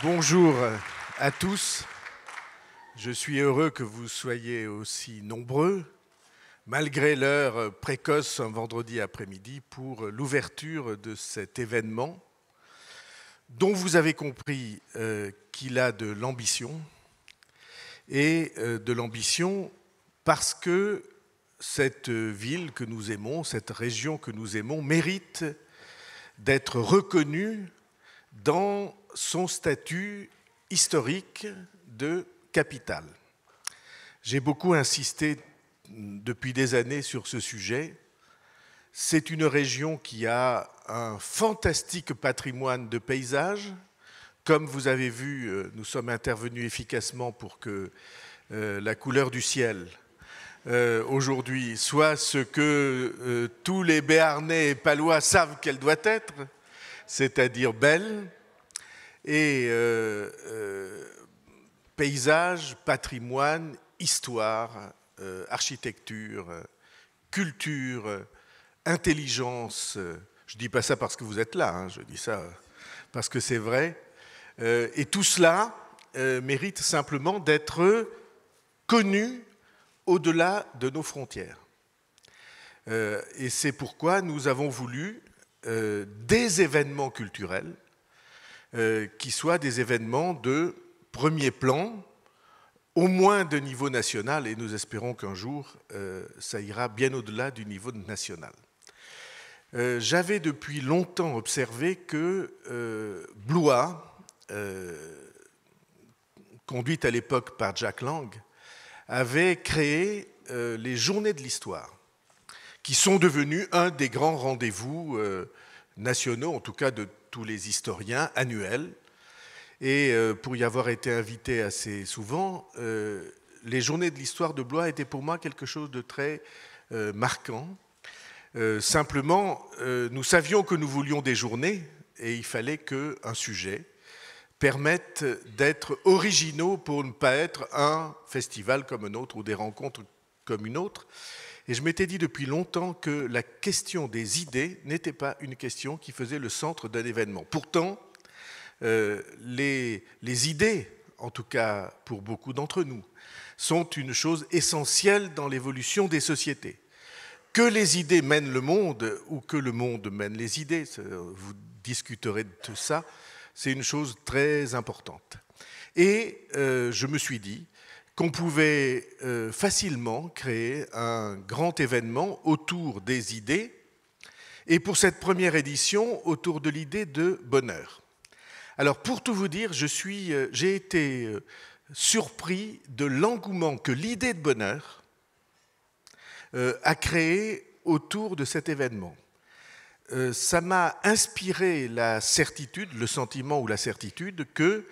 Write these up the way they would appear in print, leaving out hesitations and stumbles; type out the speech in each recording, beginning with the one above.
Bonjour à tous. Je suis heureux que vous soyez aussi nombreux, malgré l'heure précoce un vendredi après-midi, pour l'ouverture de cet événement dont vous avez compris qu'il a de l'ambition, et de l'ambition parce que cette ville que nous aimons, cette région que nous aimons, mérite d'être reconnue dans son statut historique de capitale. J'ai beaucoup insisté depuis des années sur ce sujet. C'est une région qui a un fantastique patrimoine de paysages. Comme vous avez vu, nous sommes intervenus efficacement pour que la couleur du ciel aujourd'hui soit ce que tous les Béarnais et Palois savent qu'elle doit être, c'est-à-dire belle. Et paysage, patrimoine, histoire, architecture, culture, intelligence. Je ne dis pas ça parce que vous êtes là, hein, je dis ça parce que c'est vrai. Et tout cela mérite simplement d'être connu au-delà de nos frontières. Et c'est pourquoi nous avons voulu des événements culturels qui soient des événements de premier plan, au moins de niveau national, et nous espérons qu'un jour, ça ira bien au-delà du niveau national. J'avais depuis longtemps observé que Blois, conduite à l'époque par Jack Lang, avait créé les Journées de l'Histoire, qui sont devenues un des grands rendez-vous nationaux, en tout cas de tous les historiens, annuels. Et pour y avoir été invité assez souvent, les Journées de l'Histoire de Blois étaient pour moi quelque chose de très marquant. Simplement, nous savions que nous voulions des journées et il fallait qu'un sujet permette d'être originaux pour ne pas être un festival comme un autre ou des rencontres comme une autre. Et je m'étais dit depuis longtemps que la question des idées n'était pas une question qui faisait le centre d'un événement. Pourtant, les idées, en tout cas pour beaucoup d'entre nous, sont une chose essentielle dans l'évolution des sociétés. Que les idées mènent le monde ou que le monde mène les idées, vous discuterez de tout ça, c'est une chose très importante. Et je me suis dit qu'on pouvait facilement créer un grand événement autour des idées, et pour cette première édition, autour de l'idée de bonheur. Alors, pour tout vous dire, j'ai été surpris de l'engouement que l'idée de bonheur a créé autour de cet événement. Ça m'a inspiré la certitude, le sentiment ou la certitude que,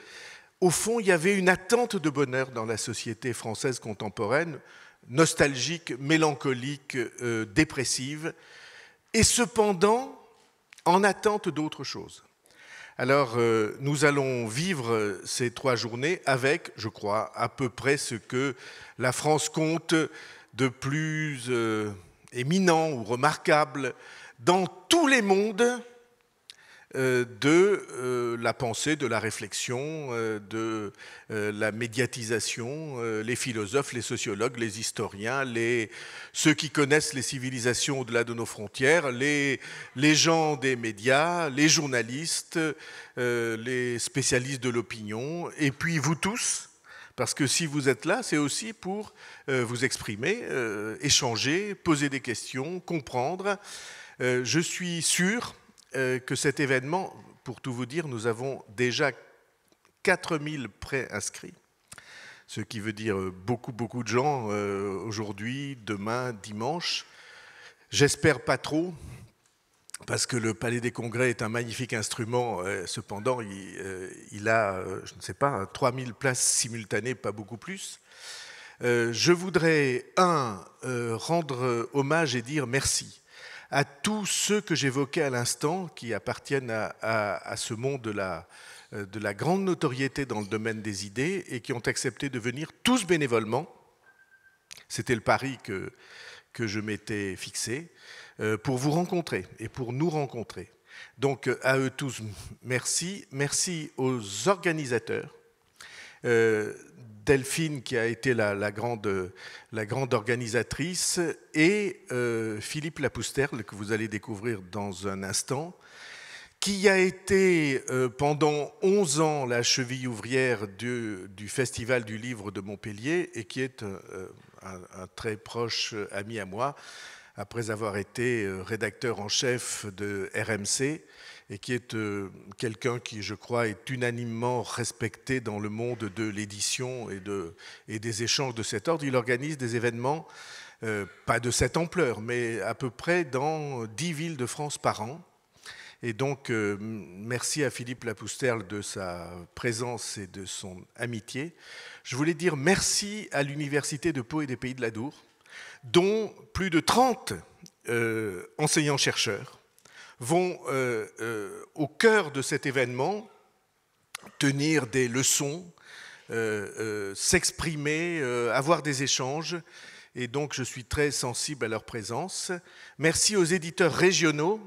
au fond, il y avait une attente de bonheur dans la société française contemporaine, nostalgique, mélancolique, dépressive, et cependant en attente d'autre chose. Alors, nous allons vivre ces 3 journées avec, je crois, à peu près ce que la France compte de plus éminent ou remarquable dans tous les mondes de la pensée, de la réflexion, de la médiatisation, les philosophes, les sociologues, les historiens, ceux qui connaissent les civilisations au-delà de nos frontières, les gens des médias, les journalistes, les spécialistes de l'opinion, et puis vous tous, parce que si vous êtes là, c'est aussi pour vous exprimer, échanger, poser des questions, comprendre. Je suis sûr que cet événement, pour tout vous dire, nous avons déjà 4000 préinscrits, ce qui veut dire beaucoup de gens aujourd'hui, demain, dimanche. J'espère pas trop, parce que le Palais des Congrès est un magnifique instrument. Cependant, il a, je ne sais pas, 3000 places simultanées, pas beaucoup plus. Je voudrais, rendre hommage et dire merci à tous ceux que j'évoquais à l'instant, qui appartiennent à ce monde de la grande notoriété dans le domaine des idées et qui ont accepté de venir tous bénévolement. C'était le pari que je m'étais fixé, pour vous rencontrer et pour nous rencontrer. Donc à eux tous, merci. Merci aux organisateurs. Delphine qui a été la grande organisatrice et Philippe Lapousterle que vous allez découvrir dans un instant, qui a été pendant 11 ans la cheville ouvrière du Festival du Livre de Montpellier et qui est un très proche ami à moi, après avoir été rédacteur en chef de RMC, et qui est quelqu'un qui, je crois, est unanimement respecté dans le monde de l'édition et des échanges de cet ordre. Il organise des événements, pas de cette ampleur, mais à peu près dans 10 villes de France par an. Et donc, merci à Philippe Lapousterle de sa présence et de son amitié. Je voulais dire merci à l'Université de Pau et des Pays de l'Adour, dont plus de 30 enseignants-chercheurs vont au cœur de cet événement tenir des leçons, s'exprimer, avoir des échanges. Et donc, je suis très sensible à leur présence. Merci aux éditeurs régionaux.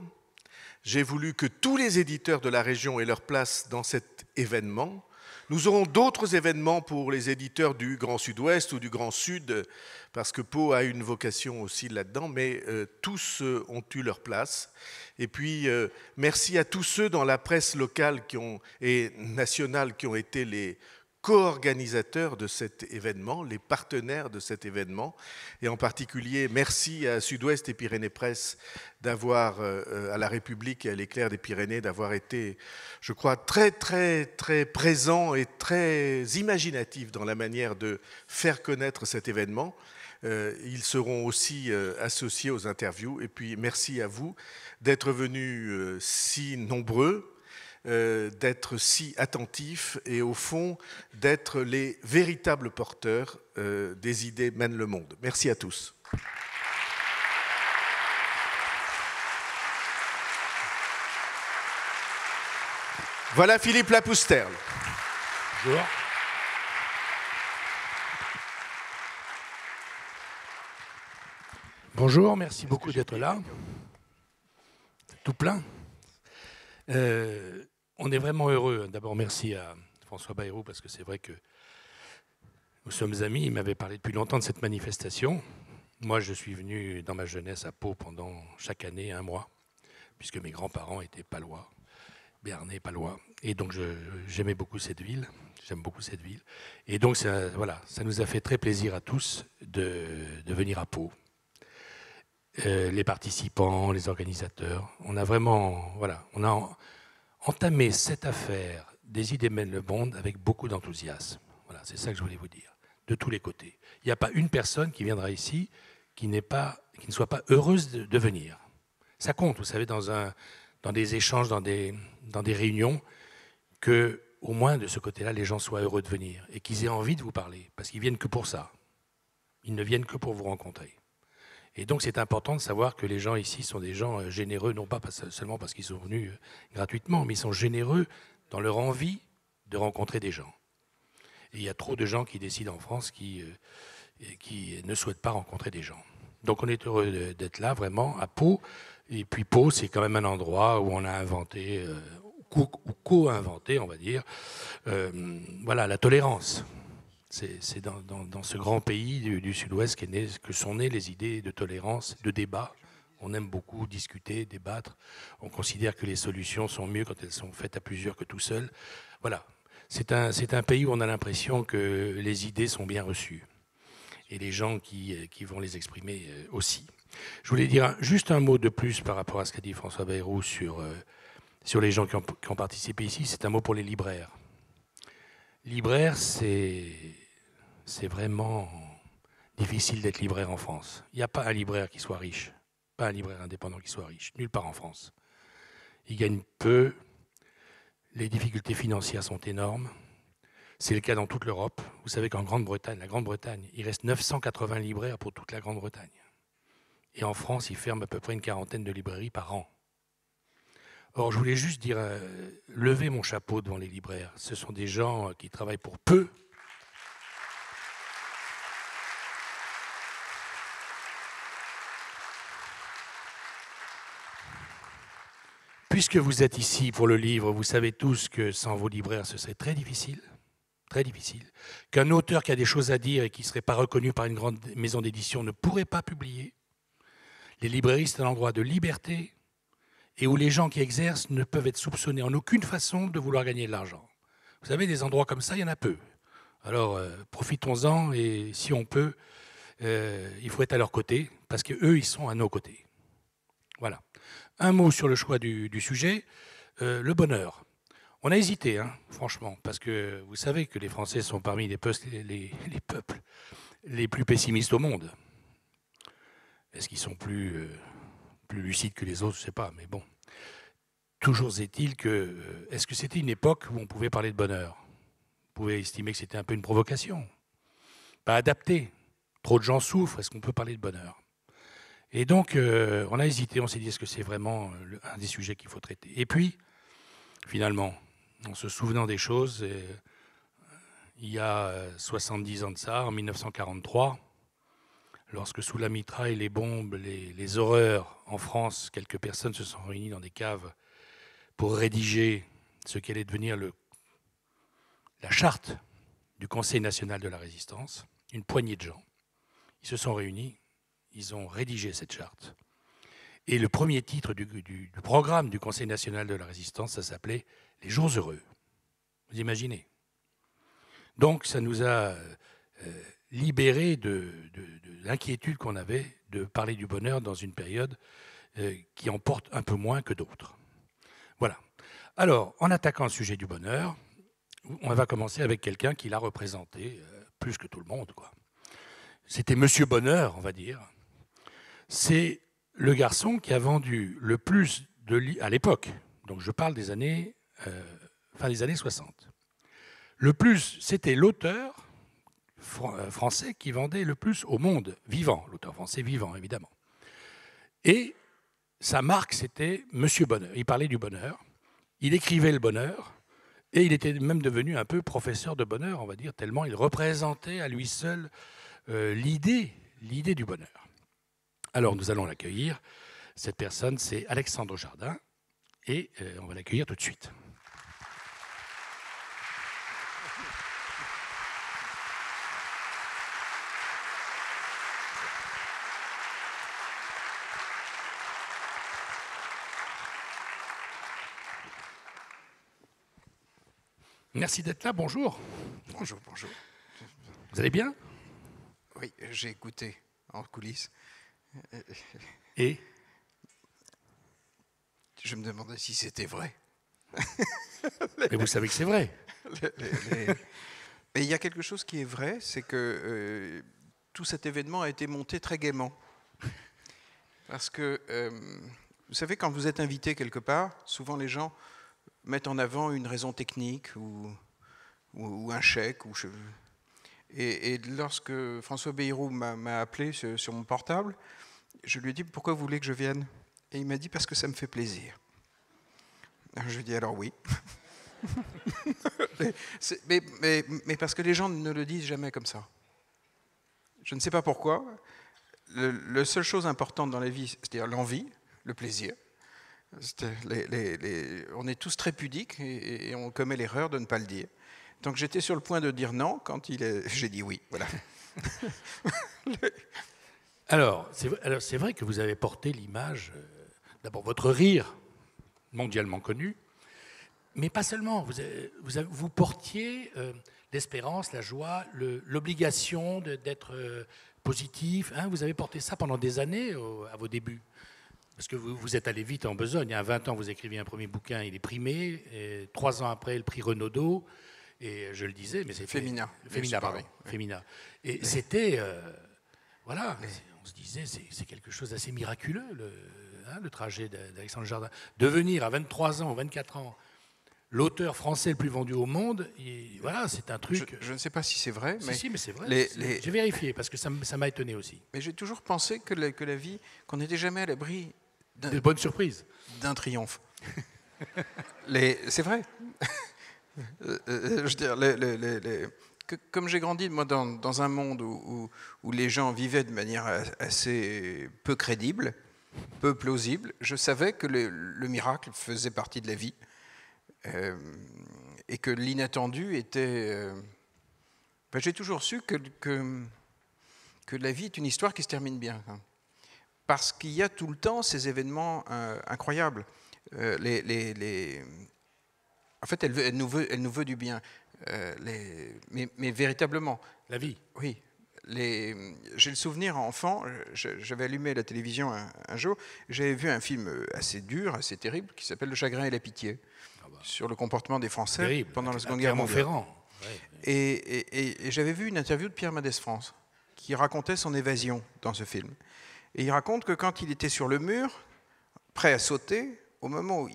J'ai voulu que tous les éditeurs de la région aient leur place dans cet événement. Nous aurons d'autres événements pour les éditeurs du Grand Sud-Ouest ou du Grand Sud, parce que Pau a une vocation aussi là-dedans, mais tous ont eu leur place. Et puis, merci à tous ceux dans la presse locale et nationale qui ont été les co-organisateurs de cet événement, les partenaires de cet événement. Et en particulier, merci à Sud-Ouest et Pyrénées Presse d'avoir, à la République et à l'Éclair des Pyrénées, d'avoir été, je crois, très, très, très présent et très imaginatif dans la manière de faire connaître cet événement. Ils seront aussi associés aux interviews. Et puis, merci à vous d'être venus si nombreux, d'être si attentifs et au fond d'être les véritables porteurs des idées mènent le monde. Merci à tous. Voilà Philippe Lapousterle. Bonjour. Bonjour, merci beaucoup d'être là. Tout plein. On est vraiment heureux. D'abord, merci à François Bayrou, parce que c'est vrai que nous sommes amis. Il m'avait parlé depuis longtemps de cette manifestation. Moi, je suis venu dans ma jeunesse à Pau pendant chaque année 1 mois, puisque mes grands-parents étaient palois, béarnais, palois. Et donc, j'aimais beaucoup cette ville. J'aime beaucoup cette ville. Et donc, ça nous a fait très plaisir à tous de venir à Pau. Les participants, les organisateurs. On a vraiment, on a entamé cette affaire des idées mènent le monde avec beaucoup d'enthousiasme. Voilà, c'est ça que je voulais vous dire, de tous les côtés. Il n'y a pas une personne qui viendra ici qui ne soit pas heureuse de venir. Ça compte, vous savez, dans des échanges, dans des réunions, que au moins de ce côté-là, les gens soient heureux de venir et qu'ils aient envie de vous parler, parce qu'ils viennent que pour ça. Ils ne viennent que pour vous rencontrer. Et donc, c'est important de savoir que les gens ici sont des gens généreux, non pas seulement parce qu'ils sont venus gratuitement, mais ils sont généreux dans leur envie de rencontrer des gens. Et il y a trop de gens qui décident en France qui ne souhaitent pas rencontrer des gens. Donc, on est heureux d'être là, vraiment, à Pau. Et puis, Pau, c'est quand même un endroit où on a inventé, ou co-inventé, on va dire, la tolérance. C'est dans ce grand pays du Sud-Ouest que sont nées les idées de tolérance, de débat. On aime beaucoup discuter, débattre. On considère que les solutions sont mieux quand elles sont faites à plusieurs que tout seul. Voilà. C'est un pays où on a l'impression que les idées sont bien reçues. Et les gens qui vont les exprimer aussi. Je voulais dire juste un mot de plus par rapport à ce qu'a dit François Bayrou sur les gens qui ont participé ici. C'est un mot pour les libraires. Libraire, c'est vraiment difficile d'être libraire en France. Il n'y a pas un libraire qui soit riche, pas un libraire indépendant qui soit riche, nulle part en France. ils gagnent peu, les difficultés financières sont énormes. C'est le cas dans toute l'Europe. Vous savez qu'en Grande-Bretagne, la Grande-Bretagne, il reste 980 libraires pour toute la Grande-Bretagne. Et en France, ils ferment à peu près une quarantaine de librairies par an. Or, je voulais juste dire, lever mon chapeau devant les libraires. Ce sont des gens qui travaillent pour peu. Puisque vous êtes ici pour le livre, vous savez tous que sans vos libraires, ce serait très difficile, qu'un auteur qui a des choses à dire et qui ne serait pas reconnu par une grande maison d'édition ne pourrait pas publier. Les librairies, c'est un endroit de liberté et où les gens qui exercent ne peuvent être soupçonnés en aucune façon de vouloir gagner de l'argent. Vous savez, des endroits comme ça, il y en a peu. Alors, profitons-en et si on peut, il faut être à leur côté parce qu'eux, ils sont à nos côtés. Voilà. Un mot sur le choix du sujet, le bonheur. On a hésité, hein, franchement, parce que vous savez que les Français sont parmi les peuples les plus pessimistes au monde. Est-ce qu'ils sont plus lucides que les autres? Je ne sais pas, mais bon. Toujours est-il que, est-ce que c'était une époque où on pouvait parler de bonheur? Vous pouvez estimer que c'était un peu une provocation, pas adapté. Trop de gens souffrent, est-ce qu'on peut parler de bonheur? Et donc, on a hésité, on s'est dit, est-ce que c'est vraiment un des sujets qu'il faut traiter? Et puis, finalement, en se souvenant des choses, il y a 70 ans de ça, en 1943, lorsque sous la mitraille, les bombes, les horreurs en France, quelques personnes se sont réunies dans des caves pour rédiger ce qui allait devenir la charte du Conseil national de la résistance, une poignée de gens. Ils se sont réunis. Ils ont rédigé cette charte. Et le premier titre du programme du Conseil national de la résistance, ça s'appelait « Les jours heureux ». Vous imaginez? Donc, ça nous a libérés de l'inquiétude qu'on avait de parler du bonheur dans une période qui en porte un peu moins que d'autres. Voilà. Alors, en attaquant le sujet du bonheur, on va commencer avec quelqu'un qui l'a représenté plus que tout le monde, quoi. C'était Monsieur Bonheur, on va dire. C'est le garçon qui a vendu le plus de livres à l'époque. Donc je parle des années, fin des années 60. Le plus, c'était l'auteur français qui vendait le plus au monde vivant, l'auteur français vivant, évidemment. Et sa marque, c'était Monsieur Bonheur. Il parlait du bonheur, il écrivait le bonheur, et il était même devenu un peu professeur de bonheur, on va dire, tellement il représentait à lui seul l'idée du bonheur. Alors, nous allons l'accueillir. Cette personne, c'est Alexandre Jardin, et on va l'accueillir tout de suite. Merci d'être là, bonjour. Bonjour, bonjour. Vous allez bien? Oui, j'ai écouté en coulisses. Et je me demandais si c'était vrai. Mais vous savez que c'est vrai. Et il y a quelque chose qui est vrai, c'est que tout cet événement a été monté très gaiement. Parce que, vous savez, quand vous êtes invité quelque part, souvent les gens mettent en avant une raison technique ou un chèque. Et lorsque François Bayrou m'a appelé sur mon portable, je lui ai dit « Pourquoi vous voulez que je vienne ?» Et il m'a dit « Parce que ça me fait plaisir. » Je lui ai dit « Alors oui. » mais parce que les gens ne le disent jamais comme ça. Je ne sais pas pourquoi. La seule chose importante dans la vie, c'est-à-dire l'envie, le plaisir. On est tous très pudiques et on commet l'erreur de ne pas le dire. Donc j'étais sur le point de dire non quand j'ai dit oui. Voilà. Alors, c'est vrai que vous avez porté l'image, d'abord votre rire, mondialement connu, mais pas seulement. Vous portiez l'espérance, la joie, l'obligation d'être positif. Hein, vous avez porté ça pendant des années à vos débuts. Parce que vous êtes allé vite en besogne. Il y a 20 ans, vous écriviez un premier bouquin, il est primé. Et 3 ans après, le prix Renaudot. Et je le disais, mais c'était... Femina. Femina, pardon. Femina. Et c'était... voilà, on se disait, c'est quelque chose d'assez miraculeux, le trajet d'Alexandre Jardin. Devenir à 23 ans, 24 ans, l'auteur français le plus vendu au monde, voilà, c'est un truc... Je ne sais pas si c'est vrai, mais... Si, mais c'est vrai. J'ai vérifié, parce que ça m'a étonné aussi. Mais j'ai toujours pensé que la vie, qu'on n'était jamais à l'abri de bonnes surprises. D'un triomphe. C'est vrai. Je veux dire, comme j'ai grandi moi, dans un monde où les gens vivaient de manière assez peu crédible, peu plausible, je savais que le miracle faisait partie de la vie et que l'inattendu était... j'ai toujours su que la vie est une histoire qui se termine bien. Hein, parce qu'il y a tout le temps ces événements incroyables. En fait, elle nous veut du bien. Mais véritablement. La vie. Oui. J'ai le souvenir, enfant, j'avais allumé la télévision un jour, j'avais vu un film assez dur, assez terrible, qui s'appelle Le chagrin et la pitié, sur le comportement des Français terrible, pendant la Seconde Guerre mondiale. Ouais. Et j'avais vu une interview de Pierre Mendès France, qui racontait son évasion dans ce film. Et il raconte que quand il était sur le mur, prêt à sauter, au moment où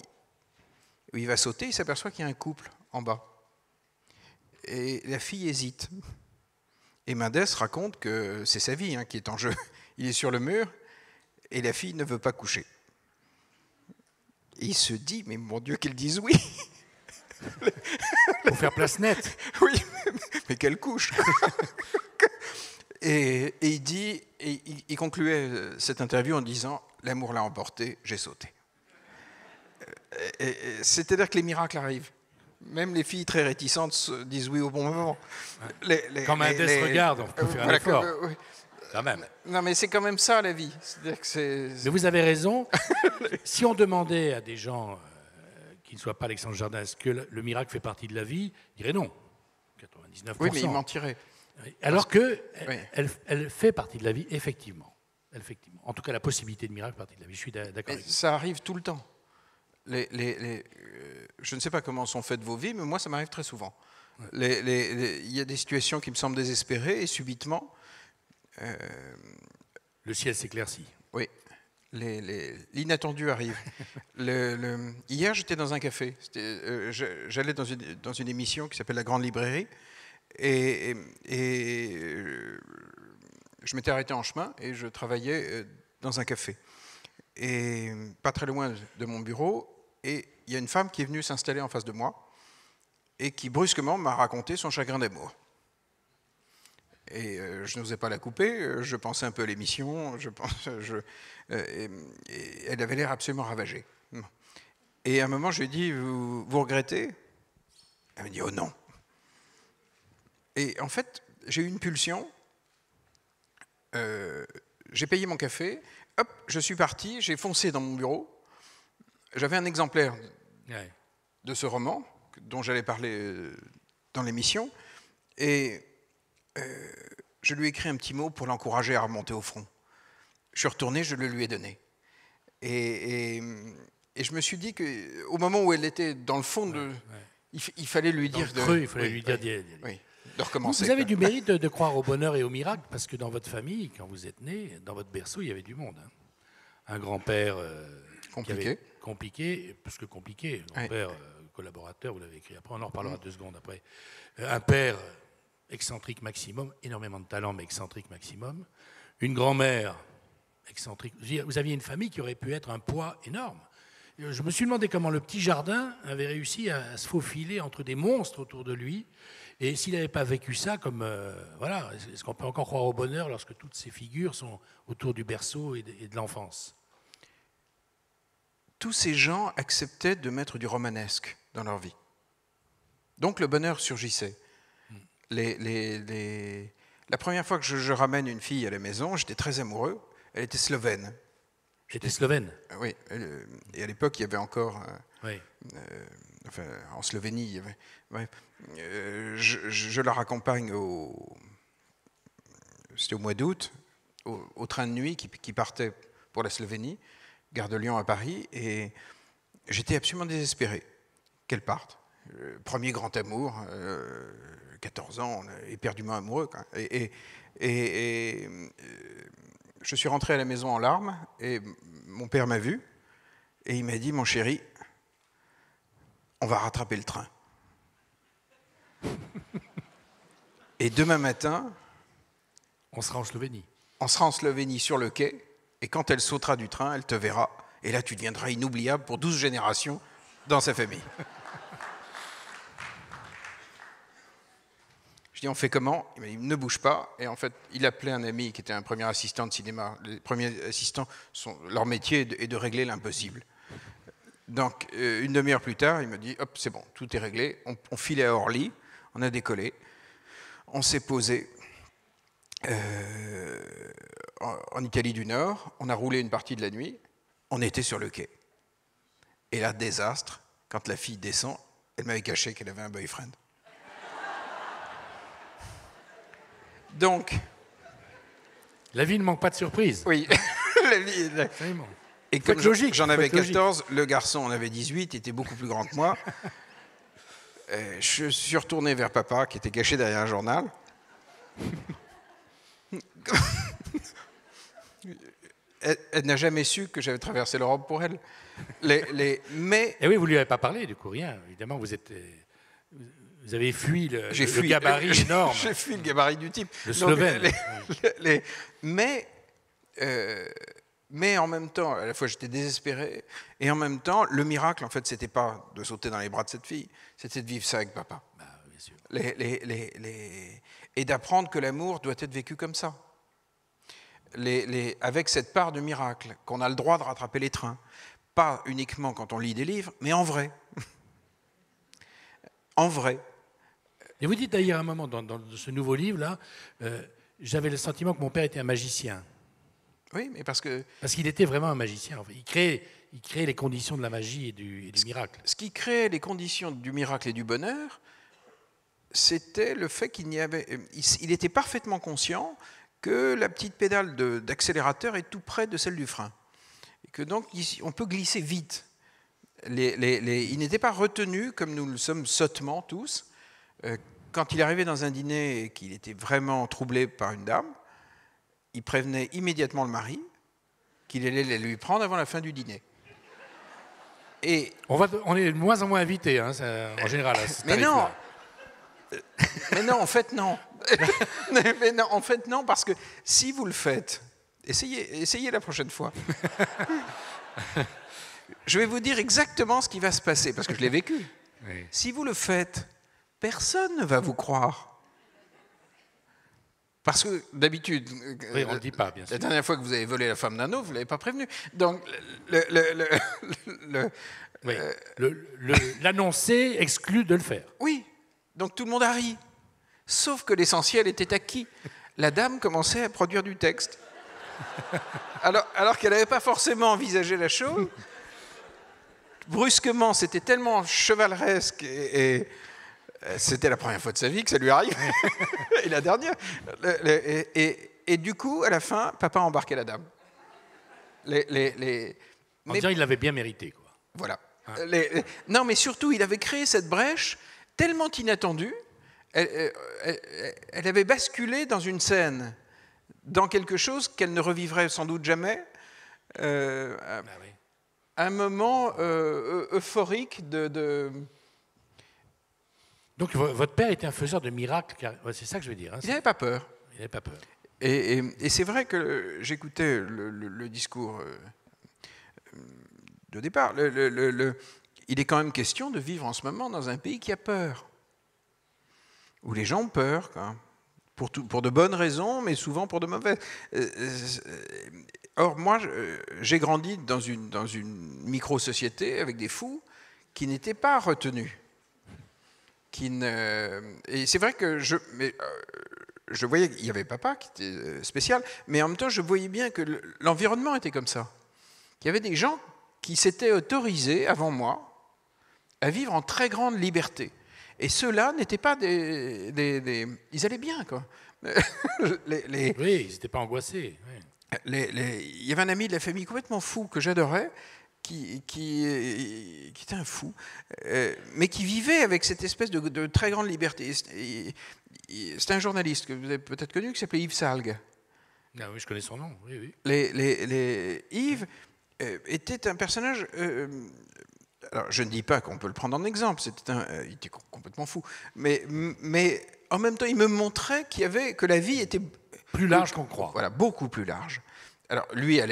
il va sauter, il s'aperçoit qu'il y a un couple en bas. Et la fille hésite. Et Mendès raconte que c'est sa vie qui est en jeu. Il est sur le mur et la fille ne veut pas coucher. Et il se dit, mais mon Dieu, qu'elle dise oui. Pour faire place nette. Oui, mais qu'elle couche. Et il dit, et il concluait cette interview en disant, l'amour l'a emporté, j'ai sauté. C'est-à-dire que les miracles arrivent. Même les filles très réticentes disent oui au bon moment. Quand Mendès regarde, on peut faire un effort. Oui. Quand même. Non, mais c'est quand même ça la vie. Mais vous avez raison. Si on demandait à des gens qui ne soient pas Alexandre Jardin, est-ce que le miracle fait partie de la vie, ils diraient non. 99%. Oui, mais ils mentiraient. Alors qu'elle fait partie de la vie, effectivement. En tout cas, la possibilité de miracle fait partie de la vie. Je suis d'accord. Ça arrive tout le temps. Je ne sais pas comment sont faites vos vies, mais moi, ça m'arrive très souvent. Ouais. Il y a des situations qui me semblent désespérées et subitement... le ciel s'éclaircit. Oui. L'inattendu arrive. Hier, j'étais dans un café. J'allais dans une émission qui s'appelle La Grande Librairie et je m'étais arrêté en chemin et je travaillais dans un café. Et pas très loin de mon bureau, et il y a une femme qui est venue s'installer en face de moi et qui brusquement m'a raconté son chagrin d'amour. Et je n'osais pas la couper, je pensais un peu à l'émission, et elle avait l'air absolument ravagée. Et à un moment, je lui ai dit, vous regrettez ? Elle m'a dit, oh non. Et en fait, j'ai eu une pulsion, j'ai payé mon café, hop, je suis parti, j'ai foncé dans mon bureau. J'avais un exemplaire de ce roman dont j'allais parler dans l'émission et je lui ai écrit un petit mot pour l'encourager à remonter au front. Je suis retourné, je le lui ai donné. Et je me suis dit qu'au moment où elle était dans le fond, il fallait lui dire... il fallait lui dire de recommencer. Vous avez du mérite de croire au bonheur et au miracle parce que dans votre famille, quand vous êtes né, dans votre berceau, il y avait du monde. Hein. Un grand-père... compliqué, plus que compliqué. Un père collaborateur, vous l'avez écrit après, on en reparlera 2 secondes après. Un père excentrique maximum, énormément de talent, mais excentrique maximum. Une grand-mère excentrique. Vous aviez une famille qui aurait pu être un poids énorme. Je me suis demandé comment le petit Jardin avait réussi à se faufiler entre des monstres autour de lui. Et s'il n'avait pas vécu ça comme... voilà, est-ce qu'on peut encore croire au bonheur lorsque toutes ces figures sont autour du berceau et de l'enfance ? Tous ces gens acceptaient de mettre du romanesque dans leur vie. Donc le bonheur surgissait. La première fois que je ramène une fille à la maison, j'étais très amoureux. Elle était slovène. J'étais slovène. Oui. Et à l'époque, il y avait encore... oui. En Slovénie, il y avait... je la raccompagne c'était au mois d'août, au train de nuit qui partait pour la Slovénie, gare de Lyon à Paris, et j'étais absolument désespéré qu'elle parte. Premier grand amour, 14 ans, éperdument amoureux. Et je suis rentré à la maison en larmes et mon père m'a vu et il m'a dit « Mon chéri, on va rattraper le train. » Et demain matin, on sera en Slovénie. On sera en Slovénie sur le quai et quand elle sautera du train, elle te verra et là tu deviendras inoubliable pour 12 générations dans sa famille. Je dis, on fait comment? Il m'a dit, ne bouge pas. Et en fait, il appelait un ami qui était un premier assistant de cinéma. Les premiers assistants, leur métier est de régler l'impossible. Donc, une demi-heure plus tard, il me dit, hop, c'est bon, tout est réglé. On filait à Orly, on a décollé. On s'est posé en Italie du Nord. On a roulé une partie de la nuit. On était sur le quai. Et là, désastre, quand la fille descend, elle m'avait caché qu'elle avait un boyfriend. Donc, la vie ne manque pas de surprises. Oui. Et comme j'en avais 14, le garçon en avait 18, il était beaucoup plus grand que moi. Je suis retourné vers papa, qui était caché derrière un journal. Elle n'a jamais su que j'avais traversé l'Europe pour elle. Mais... Et oui, vous ne lui avez pas parlé, du coup, rien. Évidemment, vous avez fui le gabarit énorme. J'ai fui le gabarit du type. Le Slovène. Mais en même temps, à la fois j'étais désespéré, et en même temps, le miracle, en fait, c'était pas de sauter dans les bras de cette fille, c'était de vivre ça avec papa. Bah, bien sûr. Et d'apprendre que l'amour doit être vécu comme ça. Avec cette part de miracle, qu'on a le droit de rattraper les trains. Pas uniquement quand on lit des livres, mais en vrai. En vrai. Et vous dites d'ailleurs à un moment, dans ce nouveau livre-là, j'avais le sentiment que mon père était un magicien. Oui, mais parce qu'il était vraiment un magicien. En fait. Il créait les conditions de la magie et du miracle. Ce qui créait les conditions du miracle et du bonheur, c'était le fait il était parfaitement conscient que la petite pédale d'accélérateur est tout près de celle du frein. Et que donc, on peut glisser vite. Il n'était pas retenu, comme nous le sommes sottement tous. Quand il arrivait dans un dîner et qu'il était vraiment troublé par une dame, il prévenait immédiatement le mari qu'il allait la lui prendre avant la fin du dîner. Et on est de moins en moins invités, hein, en général. Mais non. Mais non, en fait, non. Mais non, en fait, non, parce que si vous le faites, essayez la prochaine fois. Je vais vous dire exactement ce qui va se passer, parce que je l'ai vécu. Oui. Si vous le faites, personne ne va vous croire. Parce que d'habitude, oui, on le dit pas, bien sûr. La dernière fois que vous avez volé la femme d'un autre, vous ne l'avez pas prévenu. Donc, l'annoncer exclut de le faire. Oui, donc tout le monde a ri. Sauf que l'essentiel était acquis. La dame commençait à produire du texte. Alors qu'elle n'avait pas forcément envisagé la chose. Brusquement, c'était tellement chevaleresque et c'était la première fois de sa vie que ça lui arrive. Et la dernière. Et du coup, à la fin, papa a embarqué la dame. En disant qu'il l'avait bien mérité, quoi. Voilà. Ah. Non, mais surtout, il avait créé cette brèche tellement inattendue. Elle avait basculé dans une scène, dans quelque chose qu'elle ne revivrait sans doute jamais. Un moment euphorique de... Donc votre père était un faiseur de miracles, c'est ça que je veux dire. Hein, il n'avait pas peur. Il n'avait pas peur. Et c'est vrai que j'écoutais le discours de départ. Il est quand même question de vivre en ce moment dans un pays qui a peur, où les gens ont peur, quoi. Pour de bonnes raisons, mais souvent pour de mauvaises. Or, moi, j'ai grandi dans une micro-société avec des fous qui n'étaient pas retenus. Et c'est vrai que je voyais qu'il y avait papa qui était spécial, mais en même temps, je voyais bien que l'environnement était comme ça. Qu'il y avait des gens qui s'étaient autorisés, avant moi, à vivre en très grande liberté. Et ceux-là n'étaient pas ils allaient bien, quoi. Oui, ils n'étaient pas angoissés. Oui. Il y avait un ami de la famille complètement fou que j'adorais, qui était un fou, mais qui vivait avec cette espèce de très grande liberté. C'était un journaliste que vous avez peut-être connu, qui s'appelait Yves Salgue. Ah oui, je connais son nom, oui, oui. Yves était un personnage... alors, je ne dis pas qu'on peut le prendre en exemple, il était complètement fou, mais en même temps, il me montrait que la vie était... Plus large qu'on croit. Voilà, beaucoup plus large. Alors, lui, il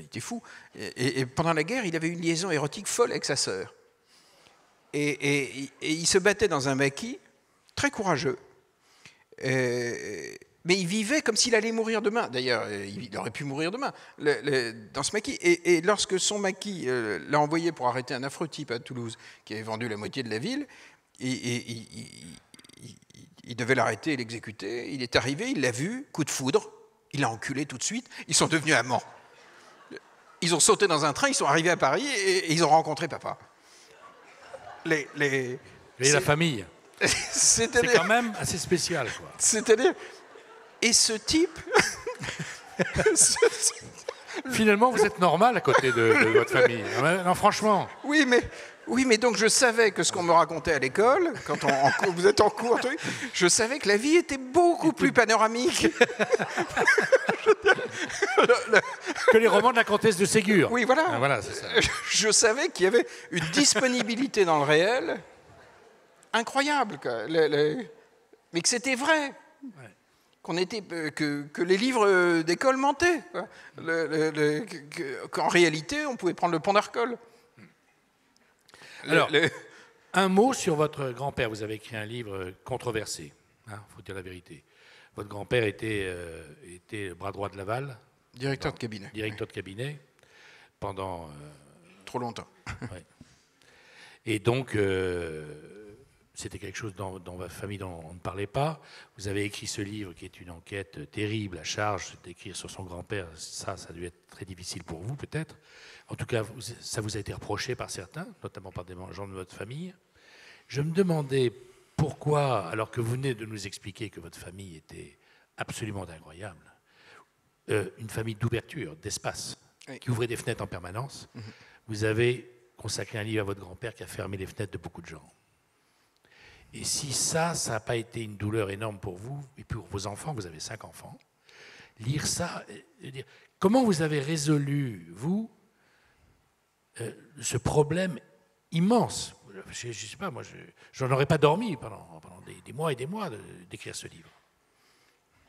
était fou. Et pendant la guerre, il avait une liaison érotique folle avec sa sœur. Et il se battait dans un maquis, très courageux. Mais il vivait comme s'il allait mourir demain. D'ailleurs, il aurait pu mourir demain dans ce maquis. Et lorsque son maquis l'a envoyé pour arrêter un affreux type à Toulouse qui avait vendu la moitié de la ville, il devait l'arrêter et l'exécuter. Il est arrivé, il l'a vu, coup de foudre, il l'a enculé tout de suite. Ils sont devenus amants. Ils ont sauté dans un train, ils sont arrivés à Paris et ils ont rencontré papa. Et la famille. C'est quand même assez spécial, quoi. C'est-à-dire... Et ce type... Finalement, vous êtes normal à côté de votre famille. Non, franchement. Oui, mais donc je savais que ce qu'on me racontait à l'école, quand vous êtes en cours, je savais que la vie était beaucoup plus panoramique. Que les romans de la comtesse de Ségur. Oui, voilà. Ah, voilà, c'est ça. Je savais qu'il y avait une disponibilité dans le réel incroyable, mais que c'était vrai. Ouais. Que les livres d'école mentaient. Qu'en réalité, on pouvait prendre le pont d'Arcole. Alors, un mot sur votre grand-père. Vous avez écrit un livre controversé, faut dire la vérité. Votre grand-père était bras droit de Laval. Directeur de cabinet. Directeur de cabinet pendant... Trop longtemps. Ouais. Et donc, c'était quelque chose dans votre famille dont on ne parlait pas. Vous avez écrit ce livre qui est une enquête terrible à charge d'écrire sur son grand-père. Ça a dû être très difficile pour vous, peut-être. En tout cas, ça vous a été reproché par certains, notamment par des gens de votre famille. Je me demandais pourquoi, alors que vous venez de nous expliquer que votre famille était absolument incroyable, une famille d'ouverture, d'espace, oui, qui ouvrait des fenêtres en permanence, vous avez consacré un livre à votre grand-père qui a fermé les fenêtres de beaucoup de gens. Et si ça n'a pas été une douleur énorme pour vous, et pour vos enfants, vous avez 5 enfants, lire ça, comment vous avez résolu, vous, ce problème immense? Je ne sais pas, moi, je n'en aurais pas dormi pendant des mois et des mois d'écrire ce livre.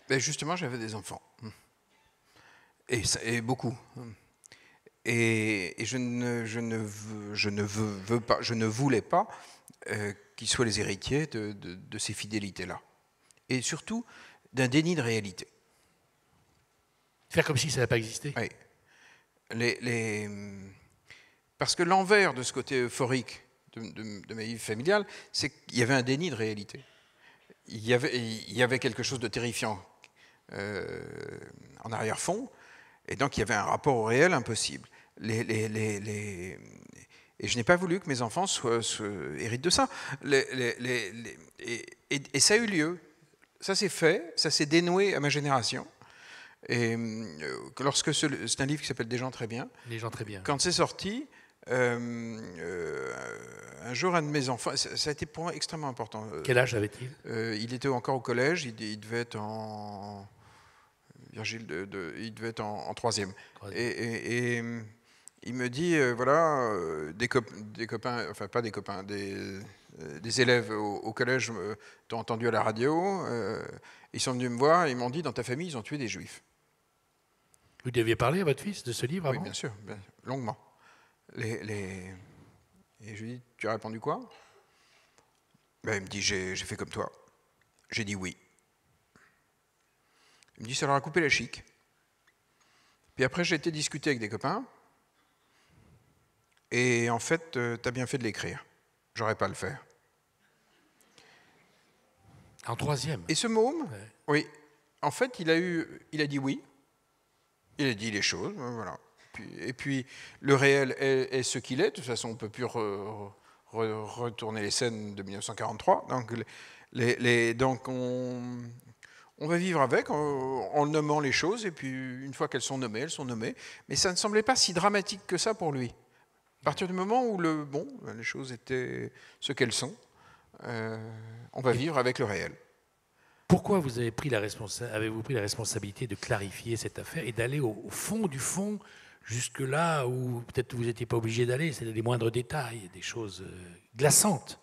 Ben justement, j'avais des enfants. Et beaucoup. Et je ne voulais pas qu'ils soient les héritiers de ces fidélités-là. Et surtout, d'un déni de réalité. Faire comme si ça n'avait pas existé. Oui. Parce que l'envers de ce côté euphorique de ma vie familiale, c'est qu'il y avait un déni de réalité. Il y avait quelque chose de terrifiant en arrière-fond, et donc il y avait un rapport au réel impossible. Et je n'ai pas voulu que mes enfants héritent de ça. Et ça a eu lieu. Ça s'est fait, ça s'est dénoué à ma génération. Et lorsque c'est un livre qui s'appelle Des gens très bien. Les gens très bien. Quand c'est sorti, un jour, un de mes enfants, ça a été pour moi extrêmement important. Quel âge avait-il? Il était encore au collège, il devait être en... Virgile, il devait être en 3e. Et il me dit, voilà, des copains, enfin pas des copains, des élèves au collège t'ont entendu à la radio, ils sont venus me voir et ils m'ont dit, dans ta famille, ils ont tué des juifs. Vous deviez parler à votre fils de ce livre avant? Oui, bien sûr, longuement. Et je lui dis, tu as répondu quoi? Ben, il me dit, j'ai fait comme toi. J'ai dit oui. Il me dit, ça leur a coupé la chic. Puis après, j'ai été discuter avec des copains. Et en fait, tu as bien fait de l'écrire. J'aurais pas à le faire. En 3e. Et ce môme, ouais. Oui, en fait, il a dit oui. Il a dit les choses, voilà. Et puis, le réel est ce qu'il est. De toute façon, on ne peut plus retourner les scènes de 1943. Donc, on va vivre avec en nommant les choses. Et puis, une fois qu'elles sont nommées, elles sont nommées. Mais ça ne semblait pas si dramatique que ça pour lui. À partir du moment où les choses étaient ce qu'elles sont, on va vivre avec le réel. Pourquoi vous avez avez-vous pris la responsabilité de clarifier cette affaire et d'aller au fond du fond, jusque là où peut-être vous n'étiez pas obligé d'aller, c'est les moindres détails, des choses glaçantes.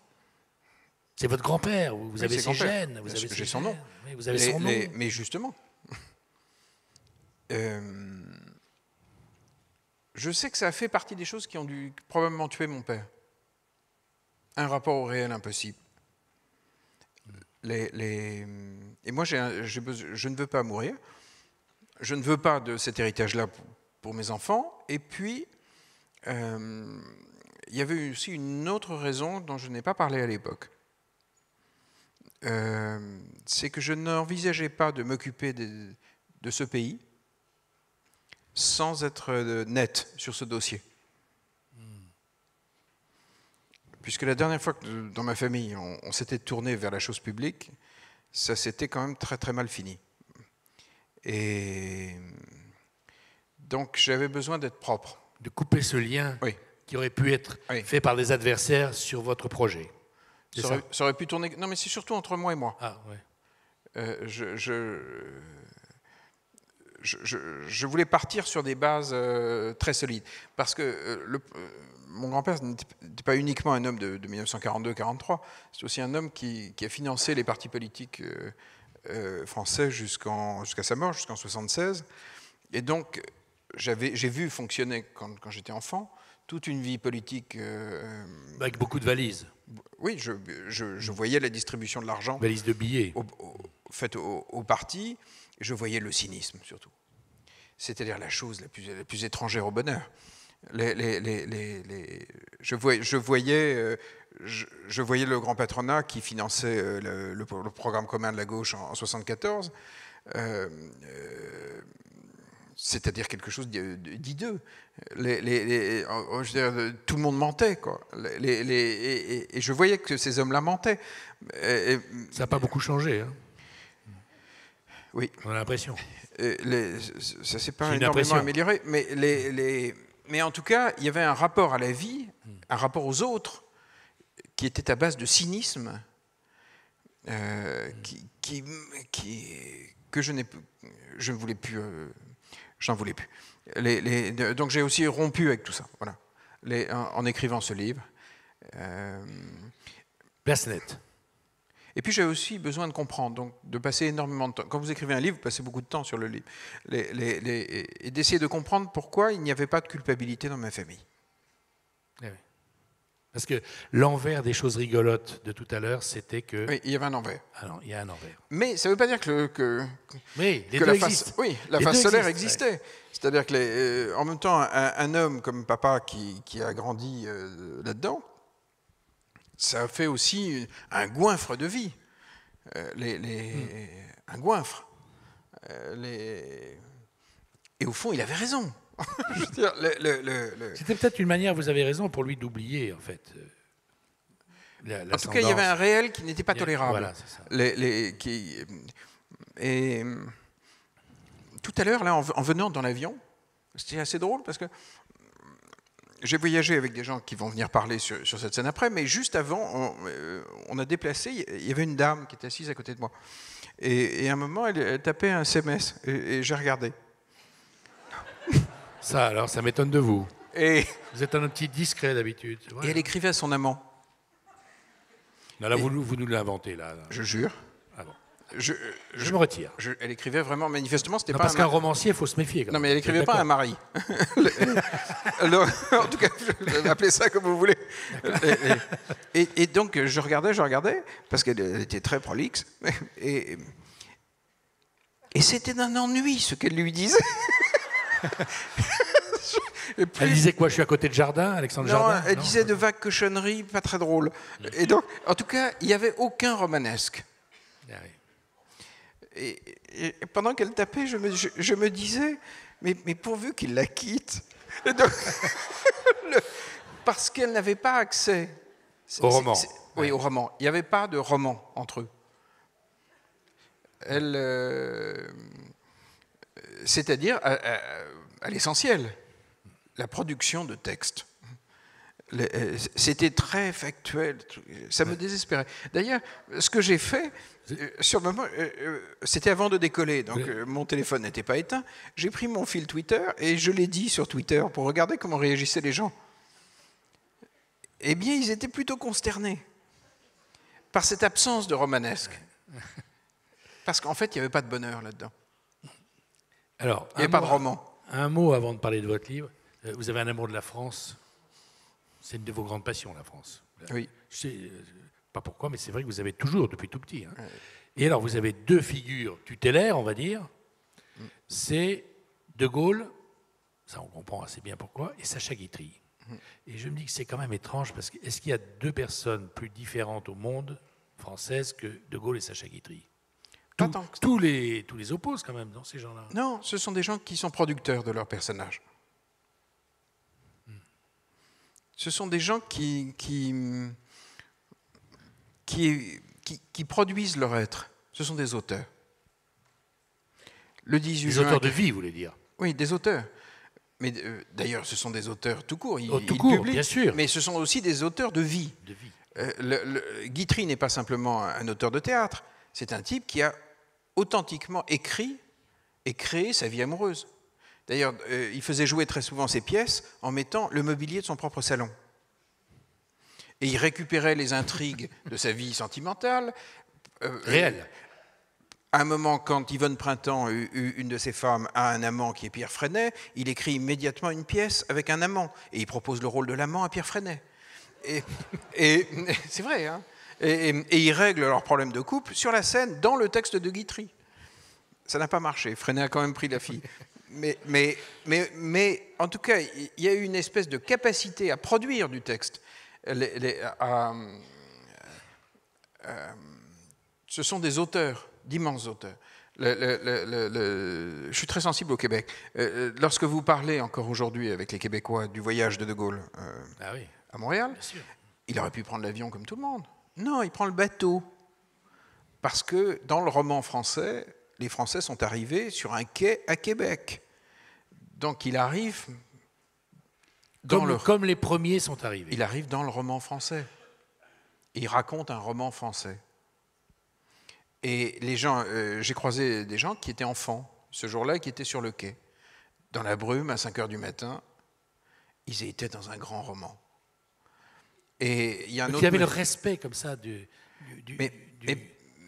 C'est votre grand-père, vous avez ses gènes, vous avez j'ai son nom. Oui, vous avez son nom. Mais justement, je sais que ça a fait partie des choses qui ont dû probablement tuer mon père. Un rapport au réel impossible. Et moi, je ne veux pas mourir. Je ne veux pas de cet héritage-là pour mes enfants. Et puis, il y avait aussi une autre raison dont je n'ai pas parlé à l'époque. C'est que je n'envisageais pas de m'occuper de ce pays sans être net sur ce dossier. Puisque la dernière fois que dans ma famille, on s'était tourné vers la chose publique, ça s'était quand même très très mal fini. Et donc j'avais besoin d'être propre. De couper ce lien qui aurait pu être fait par des adversaires sur votre projet. Ça aurait pu tourner... Non, mais c'est surtout entre moi et moi. Ah, ouais. Je voulais partir sur des bases très solides. Parce que mon grand-père n'était pas uniquement un homme de 1942-43, c'est aussi un homme qui a financé les partis politiques français jusqu'à sa mort, jusqu'en 1976. Et donc, j'ai vu fonctionner, quand j'étais enfant, toute une vie politique... avec beaucoup de valises. Oui, je voyais la distribution de l'argent. Valises de billets. Faite au parti, je voyais le cynisme, surtout. C'est-à-dire la chose la plus étrangère au bonheur. Je voyais le grand patronat qui finançait le programme commun de la gauche en 1974, c'est-à-dire quelque chose d'hideux. Tout le monde mentait, quoi. Et je voyais que ces hommes-là mentaient. Ça n'a pas beaucoup changé, hein. Oui. On a l'impression. Ça ne s'est pas énormément amélioré, mais en tout cas, il y avait un rapport à la vie, un rapport aux autres, qui était à base de cynisme, que je ne voulais plus, j'en voulais plus. Donc j'ai aussi rompu avec tout ça, voilà, en écrivant ce livre. Place nette. Et puis j'ai aussi besoin de comprendre, donc de passer énormément de temps. Quand vous écrivez un livre, vous passez beaucoup de temps sur le livre. Et d'essayer de comprendre pourquoi il n'y avait pas de culpabilité dans ma famille. Oui. Parce que l'envers des choses rigolotes de tout à l'heure, c'était que... Oui, il y avait un envers. Alors, il y a un envers. Mais ça ne veut pas dire que la face... Oui, la face solaire existait. Ouais. C'est-à-dire que, en même temps, un homme comme papa qui a grandi là-dedans, ça a fait aussi un goinfre de vie. Un goinfre. Et au fond, il avait raison. Je veux dire, C'était peut-être une manière, vous avez raison, pour lui d'oublier, en fait. En tout cas, il y avait un réel qui n'était pas tolérable. Voilà, c'est ça. Et tout à l'heure, là, en venant dans l'avion, c'était assez drôle parce que j'ai voyagé avec des gens qui vont venir parler sur cette scène après, mais juste avant, on a déplacé, il y avait une dame qui était assise à côté de moi. Et à un moment, elle tapait un SMS, et j'ai regardé. Ça, alors, ça m'étonne de vous. Vous êtes un petit discret, d'habitude. Ouais. Et elle écrivait à son amant. Non, là, vous nous l'inventez, là. Je jure. Ah bon. Je me retire. Elle écrivait vraiment, manifestement, c'était pas parce qu'un romancier, il faut se méfier. Non, mais elle écrivait pas un mari. Alors, en tout cas, appelez ça comme vous voulez. Et donc, je regardais, parce qu'elle était très prolixe, et c'était d'un ennui, ce qu'elle lui disait. Elle disait quoi? Je suis à côté de Jardin, Alexandre Jardin? Elle disait de vagues cochonneries, pas très drôles. Et donc, en tout cas, il n'y avait aucun romanesque. Ah oui. Et pendant qu'elle tapait, je me disais, mais pourvu qu'il la quitte. Et donc, parce qu'elle n'avait pas accès. Au roman. Oui, au roman. Il n'y avait pas de roman entre eux. C'est-à-dire à l'essentiel, la production de textes. C'était très factuel, ça me désespérait. D'ailleurs, ce que j'ai fait, sur le moment, c'était avant de décoller, donc mon téléphone n'était pas éteint. J'ai pris mon fil Twitter et je l'ai dit sur Twitter pour regarder comment réagissaient les gens. Eh bien, ils étaient plutôt consternés par cette absence de romanesque. Parce qu'en fait, il n'y avait pas de bonheur là-dedans. Alors, il n'y avait pas de roman. Un mot avant de parler de votre livre. Vous avez un amour de la France. C'est une de vos grandes passions, la France. Oui. Je sais pas pourquoi, mais c'est vrai que vous avez toujours, depuis tout petit. Hein. Et alors, vous avez deux figures tutélaires, on va dire. C'est De Gaulle, ça on comprend assez bien pourquoi, et Sacha Guitry. Et je me dis que c'est quand même étrange, parce que est-ce qu'il y a deux personnes plus différentes au monde française que De Gaulle et Sacha Guitry? Tous les opposent quand même, dans ces gens-là. Non, ce sont des gens qui sont producteurs de leurs personnages. Ce sont des gens qui produisent leur être. Ce sont des auteurs. Le 18 des auteurs de vie, vous voulez dire? Oui, des auteurs. Mais d'ailleurs, ce sont des auteurs tout court. Ils publient, bien sûr. Mais ce sont aussi des auteurs de vie. Guitry n'est pas simplement un auteur de théâtre. C'est un type qui a authentiquement écrit et créé sa vie amoureuse. D'ailleurs, il faisait jouer très souvent ses pièces en mettant le mobilier de son propre salon. Et il récupérait les intrigues de sa vie sentimentale. Réelle. À un moment, quand Yvonne Printemps, une de ses femmes, a un amant qui est Pierre Freinet, il écrit immédiatement une pièce avec un amant. Et il propose le rôle de l'amant à Pierre Freinet. Et c'est vrai, hein. Et ils règlent leurs problèmes de couple sur la scène, dans le texte de Guitry. Ça n'a pas marché. Freinet a quand même pris la fille. Mais en tout cas, il y a eu une espèce de capacité à produire du texte. Ce sont des auteurs, d'immenses auteurs. Je suis très sensible au Québec. Lorsque vous parlez encore aujourd'hui avec les Québécois du voyage de Gaulle à Montréal, il aurait pu prendre l'avion comme tout le monde. Non, il prend le bateau. Parce que dans le roman français, les Français sont arrivés sur un quai à Québec. Donc il arrive... Comme les premiers sont arrivés. Il arrive dans le roman français. Il raconte un roman français. Et les gens, j'ai croisé des gens qui étaient enfants, ce jour-là, qui étaient sur le quai. Dans la brume, à 5 heures du matin, ils étaient dans un grand roman. Et il y a un autre... Il y avait le respect comme ça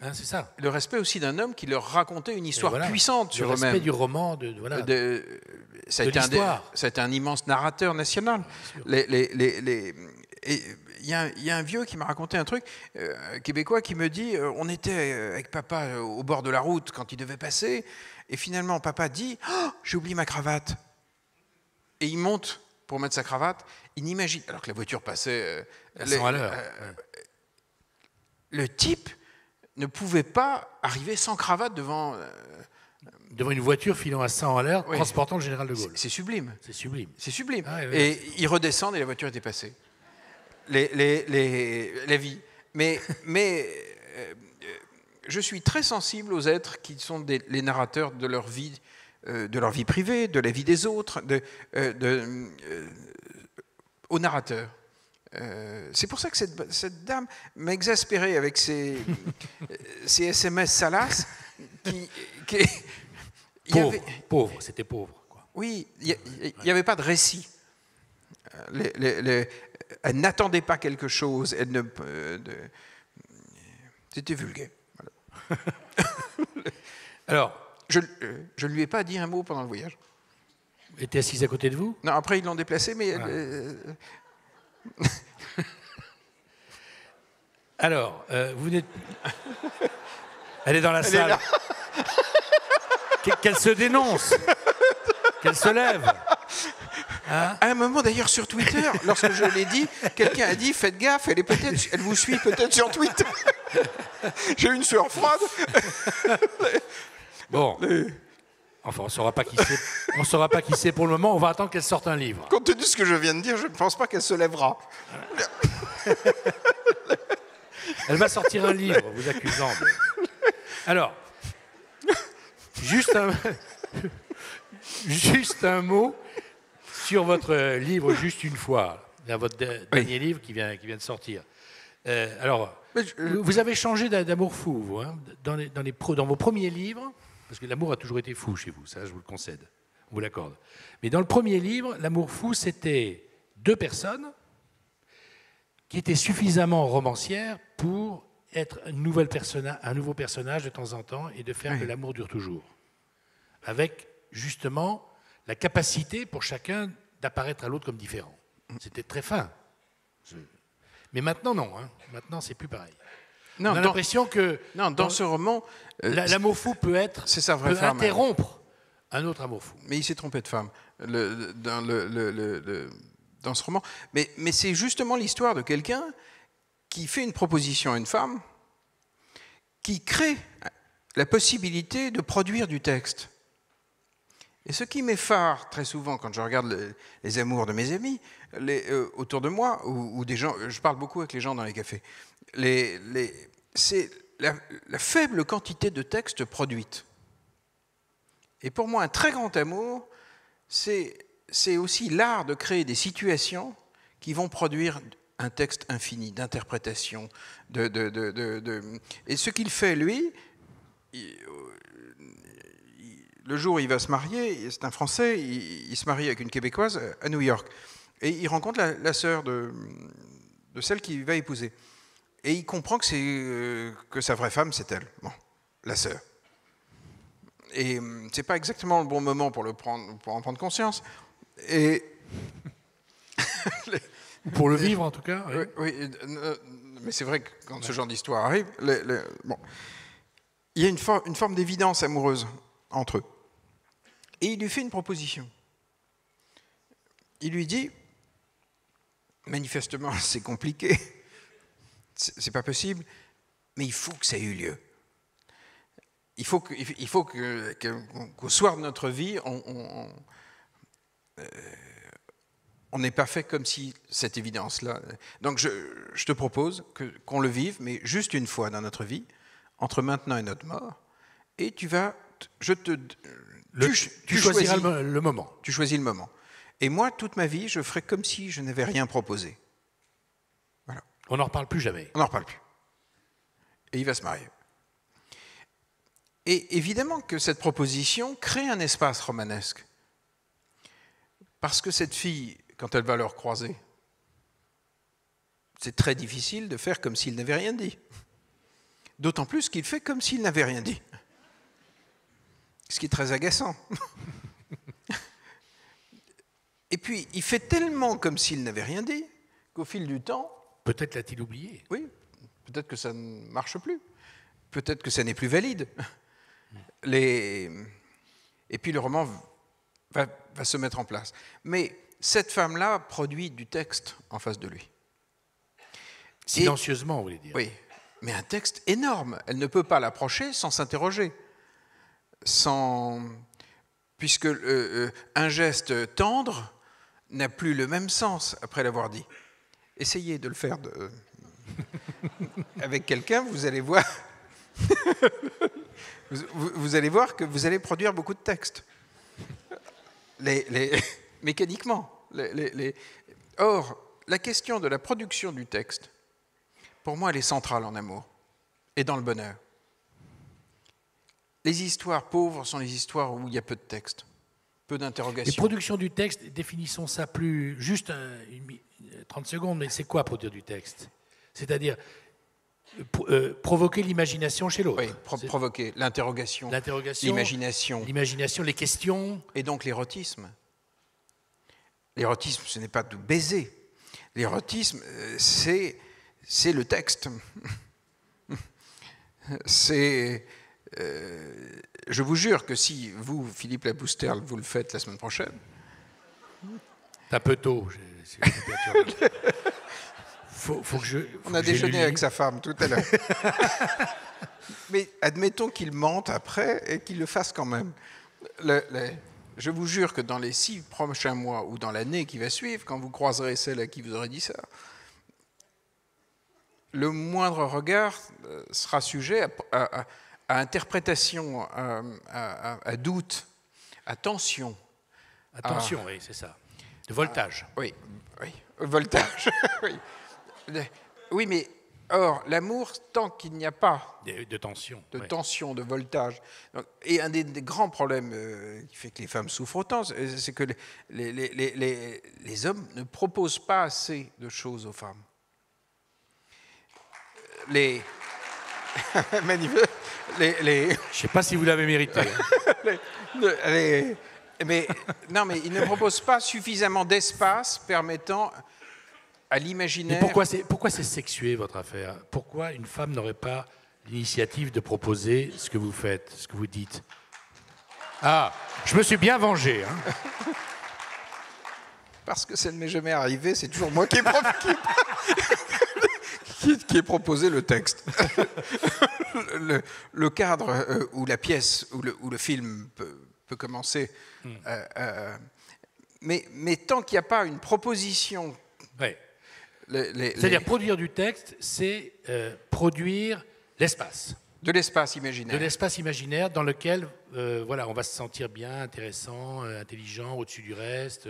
hein, c'est ça. Le respect aussi d'un homme qui leur racontait une histoire puissante sur eux-mêmes. Le respect du roman, ça a été un immense narrateur national. Il y a un vieux qui m'a raconté un truc, québécois, qui me dit on était avec papa au bord de la route quand il devait passer, et finalement papa dit j'ai oublié ma cravate. Et il monte pour mettre sa cravate, il n'imagine, alors que la voiture passait à 100 à l'heure. Le type ne pouvait pas arriver sans cravate devant une voiture filant à 100 à l'heure, transportant le général de Gaulle. C'est sublime. C'est sublime. C'est sublime. Ah, oui, et ils redescendent et la voiture était passée. La vie. Mais je suis très sensible aux êtres qui sont les narrateurs de leur vie privée, de la vie des autres, aux narrateurs. C'est pour ça que cette dame m'a exaspéré avec ses SMS salaces. Pauvre, c'était pauvre. Quoi. Oui, il n'y avait pas de récit. Elle n'attendait pas quelque chose. C'était vulgaire. Voilà. Alors, je ne lui ai pas dit un mot pendant le voyage. Elle était assise à côté de vous? Non, après ils l'ont déplacée, mais... Alors, vous n'êtes... Elle est dans la salle. Qu'elle se dénonce. Qu'elle se lève. Hein? À un moment, d'ailleurs, sur Twitter, lorsque je l'ai dit, quelqu'un a dit « Faites gaffe, elle vous suit peut-être sur Twitter. » J'ai eu une sueur froide. Bon. Enfin, on ne saura pas qui c'est. On saura pas qui c'est pour le moment. On va attendre qu'elle sorte un livre. Compte tenu de ce que je viens de dire, je ne pense pas qu'elle se lèvera. Elle va sortir un livre, vous accusant. Alors, juste un mot sur votre livre, juste une fois. à votre dernier livre qui vient de sortir. Alors, vous avez changé d'amour fou, vous, hein, dans vos premiers livres, parce que l'amour a toujours été fou chez vous, ça je vous le concède, on vous l'accorde. Mais dans le premier livre, l'amour fou, c'était 2 personnes qui étaient suffisamment romancières pour être un nouveau personnage de temps en temps et de faire que l'amour dure toujours. Avec, justement, la capacité pour chacun d'apparaître à l'autre comme différent. C'était très fin. Mais maintenant, non. Hein. Maintenant, c'est plus pareil. Non, on a l'impression que... Non, dans ce roman... l'amour fou peut interrompre un autre amour fou. Mais il s'est trompé de femme dans ce roman. Mais c'est justement l'histoire de quelqu'un qui fait une proposition à une femme, qui crée la possibilité de produire du texte. Et ce qui m'effare très souvent quand je regarde les amours de mes amis autour de moi, ou des gens, je parle beaucoup avec les gens dans les cafés, c'est la faible quantité de textes produites. Et pour moi, un très grand amour, c'est aussi l'art de créer des situations qui vont produire un texte infini d'interprétation. Et ce qu'il fait, lui, le jour où il va se marier, c'est un Français, il se marie avec une Québécoise à New York. Et il rencontre la sœur de celle qu'il va épouser. Et il comprend que sa vraie femme, c'est elle, la sœur. Et c'est pas exactement le bon moment pour en prendre conscience. Et pour le vivre, en tout cas. Oui, mais c'est vrai que quand ce genre d'histoire arrive, il y a une forme d'évidence amoureuse entre eux. Et il lui fait une proposition. Il lui dit, manifestement, c'est compliqué, c'est pas possible, mais il faut que ça ait eu lieu. Il faut qu'au soir de notre vie, on n'ait pas fait comme si cette évidence-là... Donc je te propose qu'on le vive, mais juste une fois dans notre vie, entre maintenant et notre mort, et tu choisiras le moment. Tu choisis le moment. Et moi, toute ma vie, je ferai comme si je n'avais rien proposé. Voilà. On n'en reparle plus jamais. On n'en reparle plus. Et il va se marier. Et évidemment que cette proposition crée un espace romanesque. Parce que cette fille, quand elle va le recroiser, c'est très difficile de faire comme s'il n'avait rien dit. D'autant plus qu'il fait comme s'il n'avait rien dit. Ce qui est très agaçant. Et puis, il fait tellement comme s'il n'avait rien dit qu'au fil du temps... Peut-être l'a-t-il oublié. Oui, peut-être que ça ne marche plus. Peut-être que ça n'est plus valide. Et puis le roman va se mettre en place. Mais cette femme-là produit du texte en face de lui. Silencieusement, vous voulez dire. Oui, mais un texte énorme. Elle ne peut pas l'approcher sans s'interroger. Puisque un geste tendre n'a plus le même sens après l'avoir dit. Essayez de le faire avec quelqu'un, vous allez voir... vous allez voir que vous allez produire beaucoup de textes. Mécaniquement. Or, la question de la production du texte, pour moi, elle est centrale en amour et dans le bonheur. Les histoires pauvres sont les histoires où il y a peu de texte, peu d'interrogations. Les productions du texte, définissons ça plus juste 30 secondes, mais c'est quoi produire du texte? C'est-à-dire provoquer l'imagination chez l'autre. Oui, provoquer l'interrogation, l'imagination, les questions. Et donc l'érotisme. L'érotisme, ce n'est pas de baiser. L'érotisme, c'est le texte. Je vous jure que si vous, Philippe Labousterle, vous le faites la semaine prochaine... C'est un peu tôt. On a déjeuné avec sa femme tout à l'heure. Mais admettons qu'il mente après et qu'il le fasse quand même. Je vous jure que dans les 6 prochains mois ou dans l'année qui va suivre, quand vous croiserez celle à qui vous aurez dit ça, le moindre regard sera sujet à interprétation, à doute, à tension. Attention, oui, c'est ça. De voltage. Oui, oui, voltage. Oui. Oui, mais or, l'amour, tant qu'il n'y a pas De tension. de Ouais. tension, de voltage, et un des grands problèmes qui fait que les femmes souffrent autant, c'est que les hommes ne proposent pas assez de choses aux femmes. Je ne sais pas si vous l'avez mérité. mais ils ne proposent pas suffisamment d'espace permettant à Mais l'imaginaire. pourquoi c'est sexué, votre affaire? Pourquoi une femme n'aurait pas l'initiative de proposer ce que vous faites, ce que vous dites? Ah, je me suis bien vengé. Hein. Parce que ça ne m'est jamais arrivé, c'est toujours moi qui ai proposé le texte. Le cadre ou la pièce ou le film peut commencer. Mais tant qu'il n'y a pas une proposition... Ouais. C'est-à-dire produire du texte, c'est produire l'espace. De l'espace imaginaire. De l'espace imaginaire dans lequel on va se sentir bien, intéressant, intelligent, au-dessus du reste.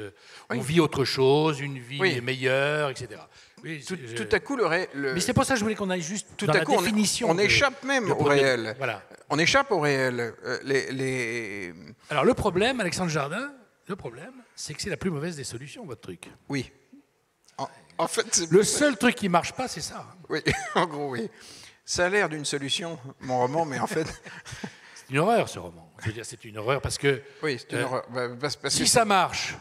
On vit autre chose, une vie est meilleure, etc. Oui, tout à coup, Mais c'est pour ça que je voulais qu'on aille juste tout dans à la coup, définition. On échappe même au réel. Voilà. On échappe au réel. Alors le problème, Alexandre Jardin, c'est que c'est la plus mauvaise des solutions, votre truc. Oui. En fait, le seul truc qui ne marche pas, c'est ça. Oui, en gros, oui. Ça a l'air d'une solution, mon roman, mais en fait... C'est une horreur, ce roman. Je veux dire, c'est une horreur parce que... Oui, c'est une horreur. Si ça marche,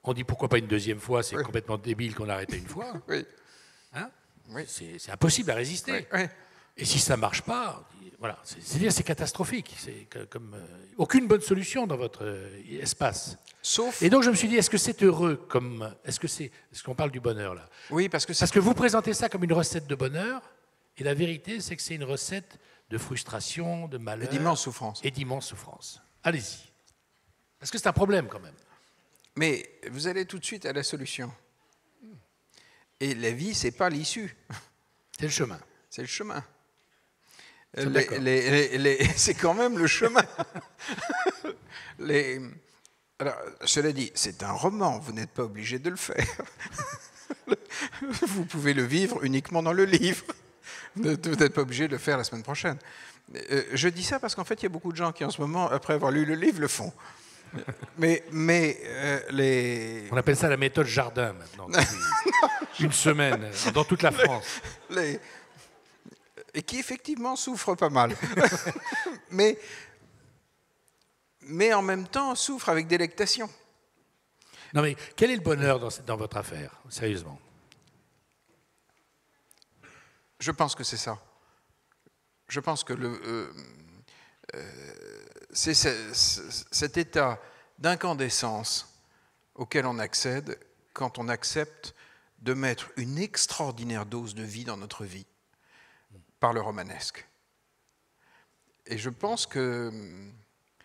on dit pourquoi pas une deuxième fois, c'est complètement débile qu'on a arrêté une fois. Oui. Hein? Oui. C'est impossible à résister. Oui. Et si ça ne marche pas, voilà, c'est catastrophique. C'est comme aucune bonne solution dans votre espace. Sauf... Et donc je me suis dit, est-ce que c'est heureux comme... Est-ce qu'on parle du bonheur là? Oui, parce que vous présentez ça comme une recette de bonheur, et la vérité, c'est que c'est une recette de frustration, de malheur... Et d'immense souffrance. Et d'immense souffrance. Allez-y. Parce que c'est un problème quand même. Mais vous allez tout de suite à la solution. Et la vie, c'est pas l'issue. C'est le chemin. C'est le chemin. C'est quand même le chemin. Alors, cela dit, c'est un roman, vous n'êtes pas obligé de le faire. Vous pouvez le vivre uniquement dans le livre. Vous n'êtes pas obligé de le faire la semaine prochaine. Je dis ça parce qu'en fait, il y a beaucoup de gens qui, en ce moment, après avoir lu le livre, le font. On appelle ça la méthode Jardin, maintenant. Une semaine, dans toute la France. Et qui, effectivement, souffrent pas mal. mais en même temps, souffrent avec délectation. Non, mais quel est le bonheur dans votre affaire, sérieusement? Je pense que c'est ça. Je pense que c'est cet état d'incandescence auquel on accède quand on accepte de mettre une extraordinaire dose de vie dans notre vie par le romanesque. Et je pense que...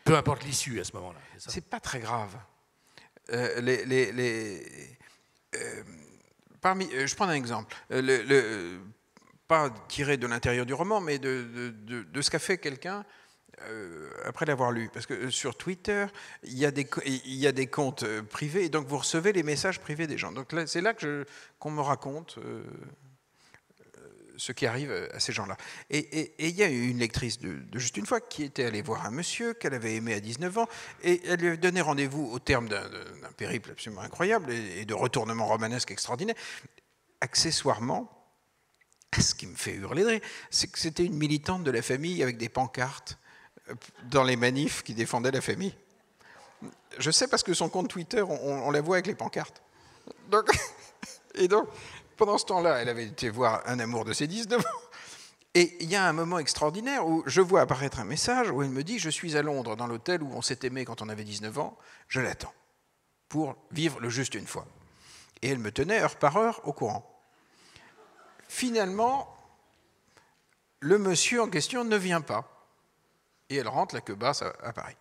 Peu importe l'issue à ce moment-là. C'est pas très grave. Je prends un exemple. Pas tiré de l'intérieur du roman, mais de ce qu'a fait quelqu'un après l'avoir lu. Parce que sur Twitter, il y a des comptes privés, et donc vous recevez les messages privés des gens. Donc c'est là qu'on me raconte ce qui arrive à ces gens-là. Et il y a une lectrice de Juste une fois qui était allée voir un monsieur qu'elle avait aimé à 19 ans, et elle lui avait donné rendez-vous au terme d'un périple absolument incroyable et de retournements romanesques extraordinaires. Accessoirement, ce qui me fait hurler de rire, c'est que c'était une militante de la famille avec des pancartes dans les manifs qui défendaient la famille. Je sais parce que son compte Twitter, on la voit avec les pancartes. Et donc, pendant ce temps-là, elle avait été voir un amour de ses 19 ans. Et il y a un moment extraordinaire où je vois apparaître un message où elle me dit « Je suis à Londres, dans l'hôtel où on s'est aimé quand on avait 19 ans, je l'attends pour vivre le juste une fois. » Et elle me tenait heure par heure au courant. Finalement, le monsieur en question ne vient pas. Et elle rentre la queue basse à Paris.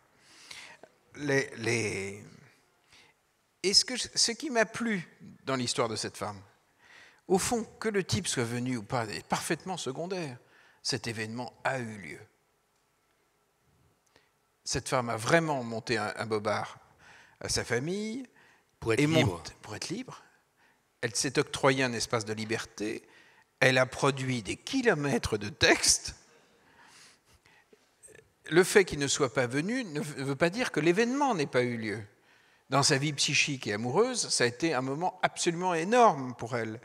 Et ce qui m'a plu dans l'histoire de cette femme, au fond, que le type soit venu ou pas, est parfaitement secondaire. Cet événement a eu lieu. Cette femme a vraiment monté un bobard à sa famille. Pour être libre. Pour être libre. Elle s'est octroyée un espace de liberté. Elle a produit des kilomètres de textes. Le fait qu'il ne soit pas venu ne veut pas dire que l'événement n'ait pas eu lieu. Dans sa vie psychique et amoureuse, ça a été un moment absolument énorme pour elle.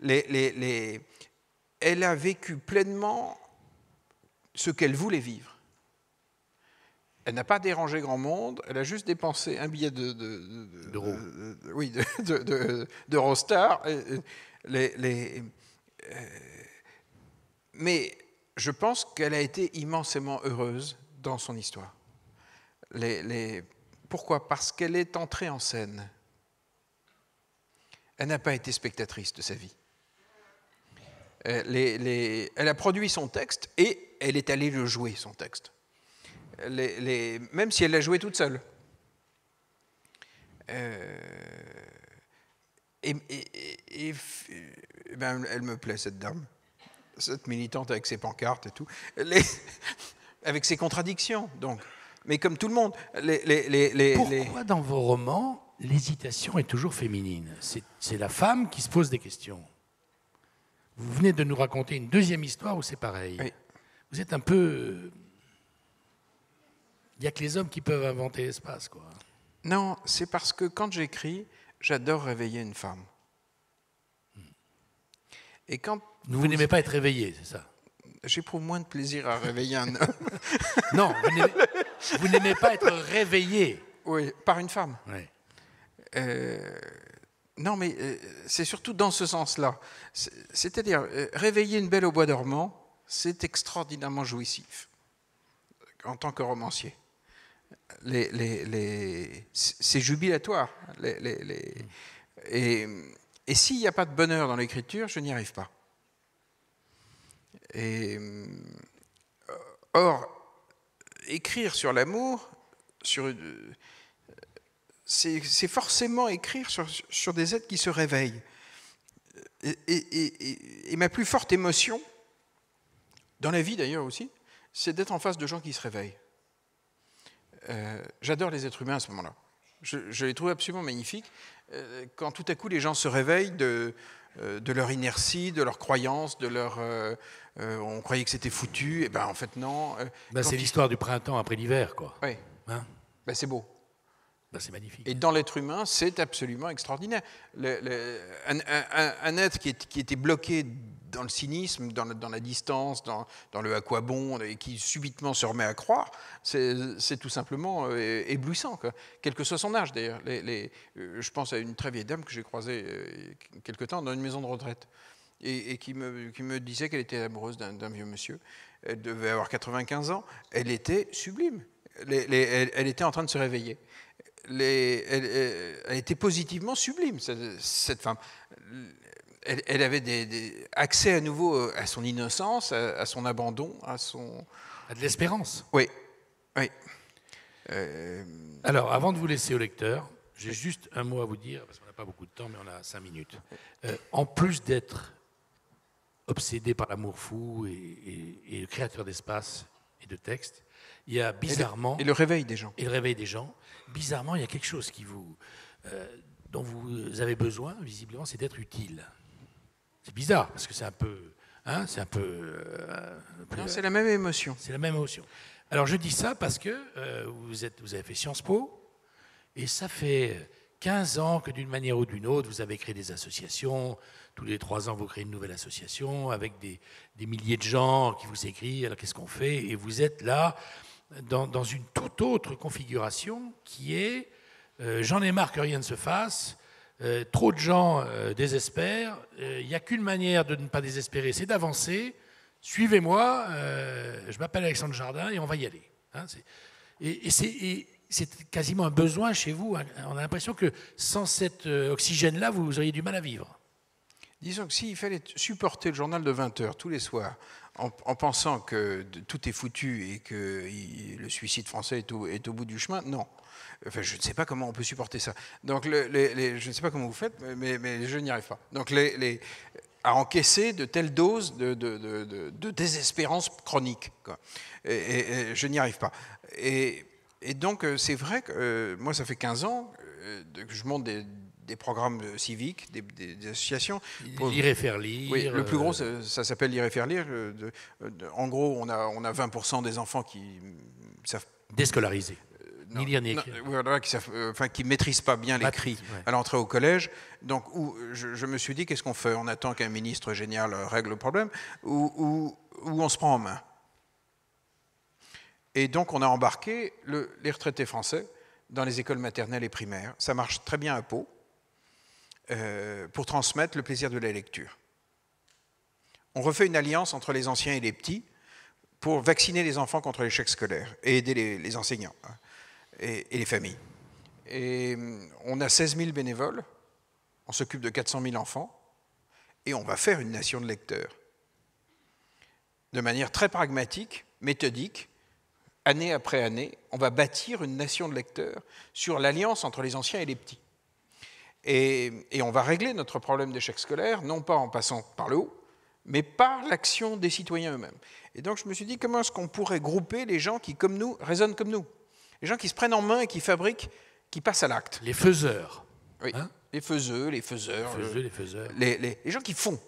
Elle a vécu pleinement ce qu'elle voulait vivre. Elle n'a pas dérangé grand monde, elle a juste dépensé un billet d'Eurostar. Mais je pense qu'elle a été immensément heureuse dans son histoire. Pourquoi ? Parce qu'elle est entrée en scène. Elle n'a pas été spectatrice de sa vie. Elle a produit son texte et elle est allée le jouer, son texte. Même si elle l'a joué toute seule. Elle me plaît, cette dame, cette militante avec ses pancartes et tout, avec ses contradictions, donc. Mais comme tout le monde. Pourquoi dans vos romans, l'hésitation est toujours féminine ? C'est la femme qui se pose des questions. Vous venez de nous raconter une deuxième histoire où c'est pareil. Oui. Vous êtes un peu... Il n'y a que les hommes qui peuvent inventer l'espace, quoi. Non, c'est parce que quand j'écris, j'adore réveiller une femme. Et quand vous n'aimez pas être réveillé, c'est ça ? J'éprouve moins de plaisir à réveiller un homme. Non, vous n'aimez pas être réveillé. Oui, par une femme. Oui. Non, mais c'est surtout dans ce sens-là. C'est-à-dire, réveiller une belle au bois dormant, c'est extraordinairement jouissif en tant que romancier. C'est jubilatoire. Et s'il n'y a pas de bonheur dans l'écriture, je n'y arrive pas. Or, écrire sur l'amour, c'est forcément écrire sur des êtres qui se réveillent. Et ma plus forte émotion, dans la vie d'ailleurs aussi, c'est d'être en face de gens qui se réveillent. J'adore les êtres humains à ce moment-là. Je les trouve absolument magnifiques. Quand tout à coup les gens se réveillent de leur inertie, de leur croyance, de leur... on croyait que c'était foutu, et ben en fait non. C'est l'histoire du printemps après l'hiver, quoi. Oui. Hein ? C'est beau. C'est magnifique. Et dans l'être humain, c'est absolument extraordinaire. Un être qui était bloqué dans le cynisme, dans la distance, dans le à quoi bon, et qui subitement se remet à croire, c'est tout simplement éblouissant, quoi. Quel que soit son âge, d'ailleurs. Je pense à une très vieille dame que j'ai croisée quelque temps dans une maison de retraite, et qui me disait qu'elle était amoureuse d'un vieux monsieur. Elle devait avoir 95 ans. Elle était sublime. Elle était en train de se réveiller. Elle était positivement sublime, cette femme. Elle avait accès à nouveau à son innocence, à son abandon, à de l'espérance. Oui. Alors, avant de vous laisser au lecteur, j'ai juste un mot à vous dire, parce qu'on n'a pas beaucoup de temps, mais on a 5 minutes. En plus d'être obsédé par l'amour fou et le créateur d'espace et de texte, il y a bizarrement... Et le réveil des gens. Et le réveil des gens. Bizarrement, il y a quelque chose dont vous avez besoin, visiblement, c'est d'être utile. C'est bizarre, parce que c'est un peu... non, c'est la même émotion. C'est la même émotion. Alors, je dis ça parce que vous avez fait Sciences Po, et ça fait 15 ans que, d'une manière ou d'une autre, vous avez créé des associations. Tous les 3 ans, vous créez une nouvelle association avec des milliers de gens qui vous écrivent. Alors, qu'est-ce qu'on fait ? Et vous êtes là... Dans une toute autre configuration qui est j'en ai marre que rien ne se fasse, trop de gens désespèrent, il n'y a qu'une manière de ne pas désespérer, c'est d'avancer, suivez-moi, je m'appelle Alexandre Jardin et on va y aller. Hein, c'est quasiment un besoin chez vous, on a l'impression que sans cet oxygène-là, vous auriez du mal à vivre. Disons que s'il fallait supporter le journal de 20 heures tous les soirs, en pensant que tout est foutu et que le suicide français est au bout du chemin, non. Enfin, je ne sais pas comment on peut supporter ça. Donc, je ne sais pas comment vous faites, mais je n'y arrive pas. Donc, à encaisser de telles doses de désespérance chronique, quoi. Et je n'y arrive pas. Et donc, c'est vrai que moi, ça fait 15 ans, je monte des programmes civiques, des associations. Lire et faire lire. Oui, le plus gros, ça s'appelle Lire et faire lire. En gros, on a 20% des enfants qui savent... Déscolarisés. Ni lire ni écrire. Voilà, qui ne maîtrisent pas bien l'écrit à l'entrée au collège. Donc, je me suis dit, qu'est-ce qu'on fait? On attend qu'un ministre génial règle le problème ou on se prend en main? Et donc, on a embarqué les retraités français dans les écoles maternelles et primaires. Ça marche très bien à Pau pour transmettre le plaisir de la lecture. On refait une alliance entre les anciens et les petits pour vacciner les enfants contre l'échec scolaire et aider les enseignants et les familles. Et on a 16 000 bénévoles, on s'occupe de 400 000 enfants, et on va faire une nation de lecteurs. De manière très pragmatique, méthodique, année après année, on va bâtir une nation de lecteurs sur l'alliance entre les anciens et les petits. Et on va régler notre problème d'échec scolaire, non pas en passant par le haut, mais par l'action des citoyens eux-mêmes. Et donc je me suis dit, comment est-ce qu'on pourrait grouper les gens qui, comme nous, raisonnent comme nous? Les gens qui se prennent en main et qui fabriquent, qui passent à l'acte. Les faiseurs. Oui, hein? Les faiseurs. Les faiseurs. Les gens qui font.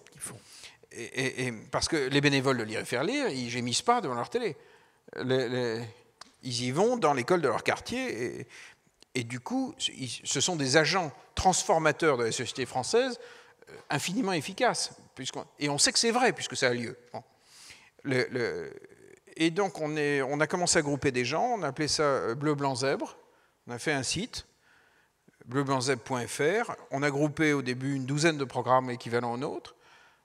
Et parce que les bénévoles de Lire et faire lire, ils gémissent pas devant leur télé. Ils y vont dans l'école de leur quartier et du coup, ce sont des agents transformateurs de la société française infiniment efficaces. Et on sait que c'est vrai puisque ça a lieu. Bon. Et donc, on a commencé à grouper des gens, on a appelé ça Bleu, Blanc, Zèbre. On a fait un site, bleublanczèbre.fr. On a groupé au début une douzaine de programmes équivalents aux nôtres.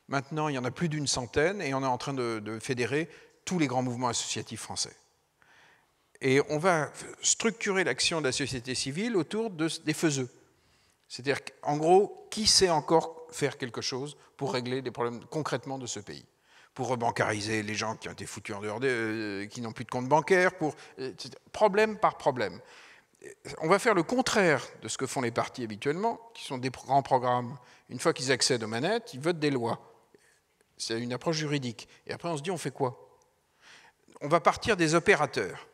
Maintenant, il y en a plus d'une centaine et on est en train de fédérer tous les grands mouvements associatifs français. Et on va structurer l'action de la société civile autour des faiseux. C'est-à-dire qu'en gros, qui sait encore faire quelque chose pour régler les problèmes concrètement de ce pays? Pour rebancariser les gens qui ont été foutus en dehors, qui n'ont plus de compte bancaire, problème par problème. On va faire le contraire de ce que font les partis habituellement, qui sont des grands programmes. Une fois qu'ils accèdent aux manettes, ils votent des lois. C'est une approche juridique. Et après, on se dit, on fait quoi? On va partir des opérateurs.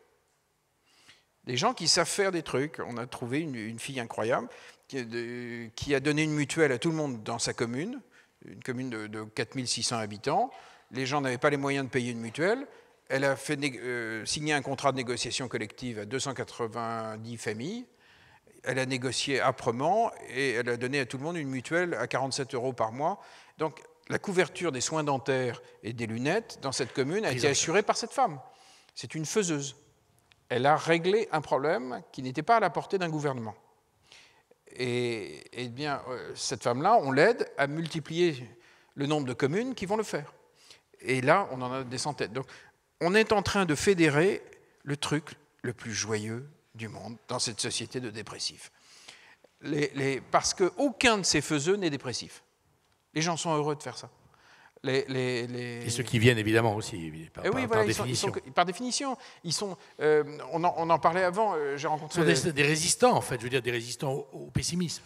Des gens qui savent faire des trucs. On a trouvé une fille incroyable qui a donné une mutuelle à tout le monde dans sa commune, une commune de 4600 habitants. Les gens n'avaient pas les moyens de payer une mutuelle. Elle a fait signer un contrat de négociation collective à 290 familles. Elle a négocié âprement et elle a donné à tout le monde une mutuelle à 47 € par mois. Donc, la couverture des soins dentaires et des lunettes dans cette commune a été assurée par cette femme. C'est une faiseuse. Elle a réglé un problème qui n'était pas à la portée d'un gouvernement. Et bien, cette femme-là, on l'aide à multiplier le nombre de communes qui vont le faire. Et là, on en a des centaines. Donc, on est en train de fédérer le truc le plus joyeux du monde dans cette société de dépressifs. Parce qu'aucun de ces faiseux n'est dépressif. Les gens sont heureux de faire ça. Et ceux qui viennent, évidemment, aussi, par définition. Par définition. On en parlait avant, j'ai rencontré... Ce sont des résistants, en fait, je veux dire, des résistants au pessimisme.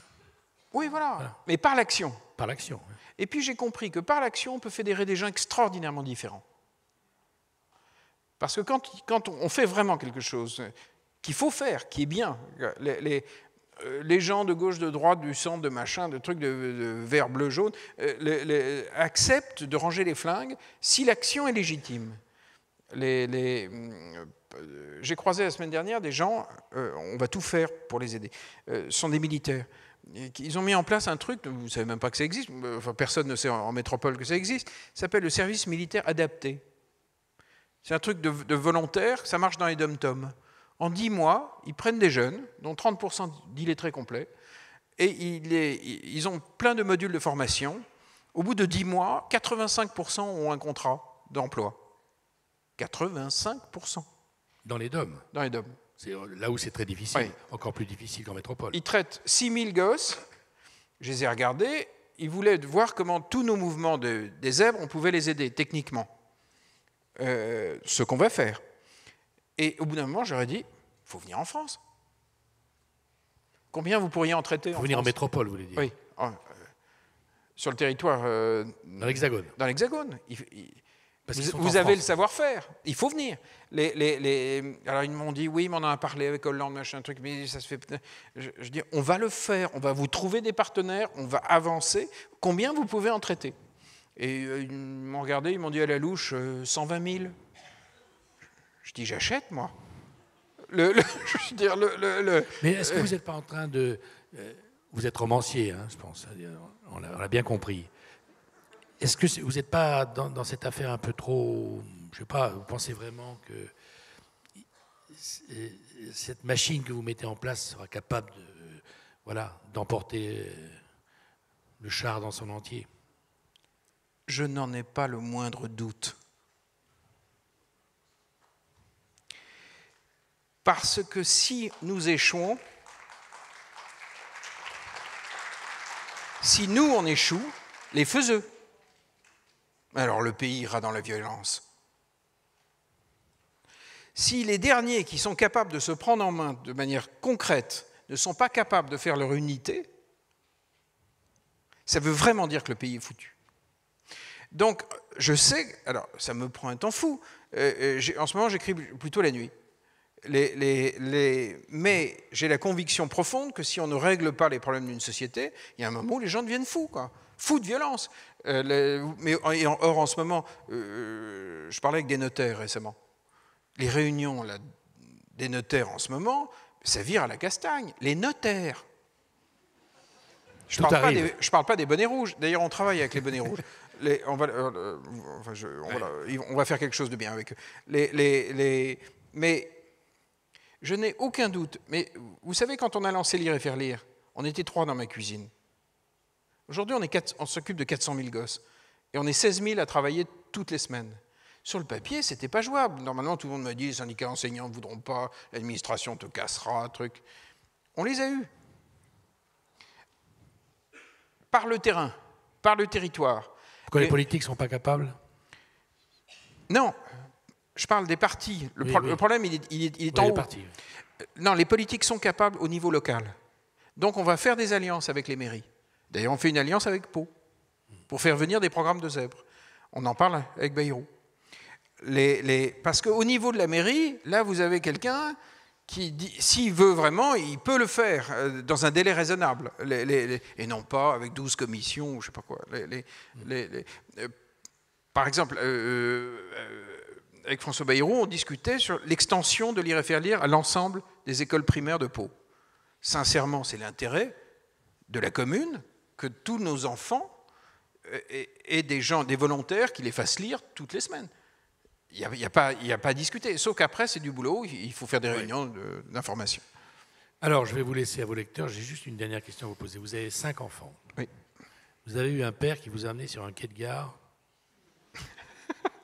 Oui, voilà. Mais par l'action. Par l'action. Oui. Et puis j'ai compris que par l'action, on peut fédérer des gens extraordinairement différents. Parce que quand on fait vraiment quelque chose qu'il faut faire, qui est bien, les gens de gauche, de droite, du centre, de machin, de trucs de vert, bleu, jaune, acceptent de ranger les flingues si l'action est légitime. J'ai croisé la semaine dernière des gens, on va tout faire pour les aider, sont des militaires. Ils ont mis en place un truc, vous ne savez même pas que ça existe, enfin, personne ne sait en métropole que ça existe, ça s'appelle le service militaire adapté. C'est un truc de volontaire, ça marche dans les dom-toms. En 10 mois, ils prennent des jeunes, dont 30% d'illettrés complets, et ils ont plein de modules de formation. Au bout de 10 mois, 85% ont un contrat d'emploi. 85%. Dans les DOM. Dans les DOM. C'est là où c'est très difficile, oui. Encore plus difficile qu'en métropole. Ils traitent 6000 gosses, je les ai regardés, ils voulaient voir comment tous nos mouvements des zèbres, on pouvait les aider techniquement. Ce qu'on va faire. Et au bout d'un moment, j'aurais dit, il faut venir en France. Combien vous pourriez en traiter en France ? Venir en métropole, vous voulez dire ? Oui, sur le territoire... dans l'Hexagone. Dans l'Hexagone. Vous avez le savoir-faire, il faut venir. Alors ils m'ont dit, oui, mais on en a parlé avec Hollande, machin, truc, mais ça se fait... Je dis, on va le faire, on va vous trouver des partenaires, on va avancer. Combien vous pouvez en traiter? Et ils m'ont regardé, ils m'ont dit à la louche, 120 000. Je dis, j'achète, moi. Je veux dire, Mais est-ce que vous n'êtes pas en train de... vous êtes romancier, hein, je pense, on l'a bien compris. Est-ce que vous n'êtes pas dans cette affaire un peu trop... Je ne sais pas, vous pensez vraiment que cette machine que vous mettez en place sera capable d'emporter le char dans son entier? Je n'en ai pas le moindre doute. Parce que si nous échouons, si nous on échoue, les faiseux, alors le pays ira dans la violence. Si les derniers qui sont capables de se prendre en main de manière concrète ne sont pas capables de faire leur unité, ça veut vraiment dire que le pays est foutu. Donc, je sais, alors ça me prend un temps fou, en ce moment j'écris plutôt la nuit. Mais j'ai la conviction profonde que si on ne règle pas les problèmes d'une société, il y a un moment où les gens deviennent fous, quoi. Fous de violence. Or, en ce moment, je parlais avec des notaires récemment. Les réunions là, des notaires en ce moment, ça vire à la castagne. Les notaires. Je ne parle pas des bonnets rouges. D'ailleurs, on travaille avec les bonnets rouges. On va faire quelque chose de bien avec eux. Mais je n'ai aucun doute. Mais vous savez, quand on a lancé Lire et faire lire, on était 3 dans ma cuisine. Aujourd'hui, on s'occupe de 400 000 gosses. Et on est 16 000 à travailler toutes les semaines. Sur le papier, ce n'était pas jouable. Normalement, tout le monde m'a dit, les syndicats enseignants ne voudront pas, l'administration te cassera, truc. On les a eus. Par le terrain, par le territoire. Pourquoi les politiques ne sont pas capables? Non, je parle des partis. Le problème, il est en haut. Partis. Non, les politiques sont capables au niveau local. Donc, on va faire des alliances avec les mairies. D'ailleurs, on fait une alliance avec Pau pour faire venir des programmes de zèbres. On en parle avec Bayrou. Parce qu'au niveau de la mairie, là, vous avez quelqu'un qui dit, s'il veut vraiment, il peut le faire dans un délai raisonnable. Et non pas avec 12 commissions ou je ne sais pas quoi. Par exemple, avec François Bayrou, on discutait sur l'extension de Lire et faire lire à l'ensemble des écoles primaires de Pau. Sincèrement, c'est l'intérêt de la commune que tous nos enfants aient des volontaires qui les fassent lire toutes les semaines. Il n'y a pas à discuter. Sauf qu'après, c'est du boulot, il faut faire des réunions d'information. Alors, je vais vous laisser à vos lecteurs. J'ai juste une dernière question à vous poser. Vous avez 5 enfants. Oui. Vous avez eu un père qui vous a amené sur un quai de gare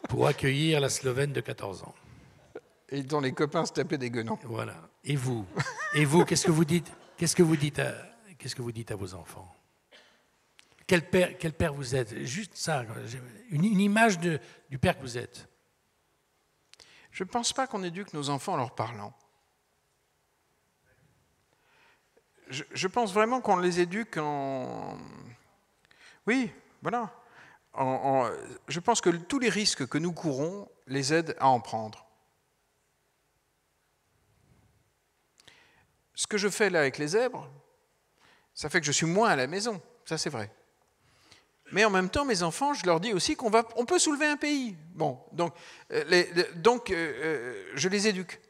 pour accueillir la Slovène de 14 ans. Et dont les copains se tapaient des guenons. Voilà. Et vous, qu'est-ce que vous dites? Qu'est-ce que vous dites à vos enfants? Quel père vous êtes? Juste ça, une image du père que vous êtes. Je ne pense pas qu'on éduque nos enfants en leur parlant. Je pense vraiment qu'on les éduque en... Oui, voilà. Je pense que tous les risques que nous courons les aident à en prendre. Ce que je fais là avec les zèbres, ça fait que je suis moins à la maison, ça c'est vrai. Mais en même temps, mes enfants, je leur dis aussi qu'on peut soulever un pays. Bon, donc je les éduque.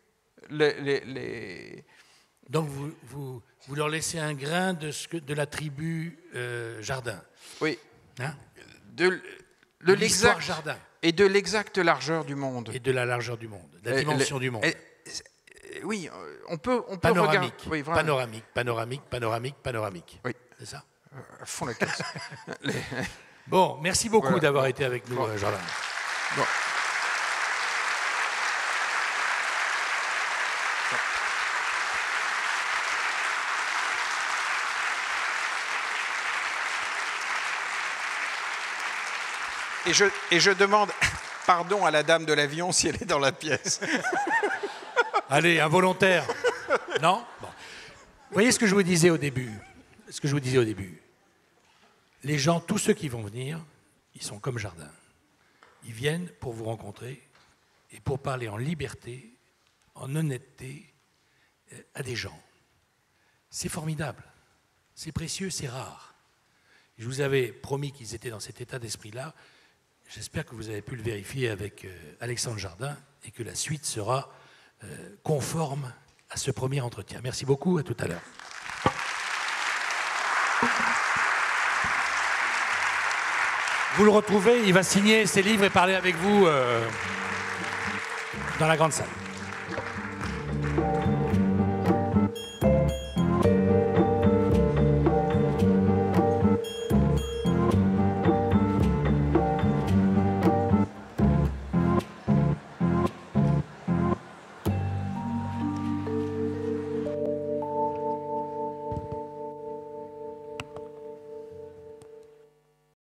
Donc vous leur laissez un grain de la tribu Jardin. Oui. Hein? De l'exact Jardin. Et de l'exacte largeur du monde. Et de la largeur du monde, de la dimension du monde. Oui, on peut panoramique, regarder. Oui, panoramique. Oui. C'est ça. À fond la caisse. Bon, merci beaucoup d'avoir été avec nous, Jardin. Bon. Et je demande pardon à la dame de l'avion si elle est dans la pièce. Allez, un volontaire. Non bon. Vous voyez ce que je vous disais au début? Les gens, tous ceux qui vont venir, ils sont comme Jardin. Ils viennent pour vous rencontrer et pour parler en liberté, en honnêteté, à des gens. C'est formidable, c'est précieux, c'est rare. Je vous avais promis qu'ils étaient dans cet état d'esprit-là. J'espère que vous avez pu le vérifier avec Alexandre Jardin et que la suite sera conforme à ce premier entretien. Merci beaucoup, à tout à l'heure. Vous le retrouvez, il va signer ses livres et parler avec vous dans la grande salle.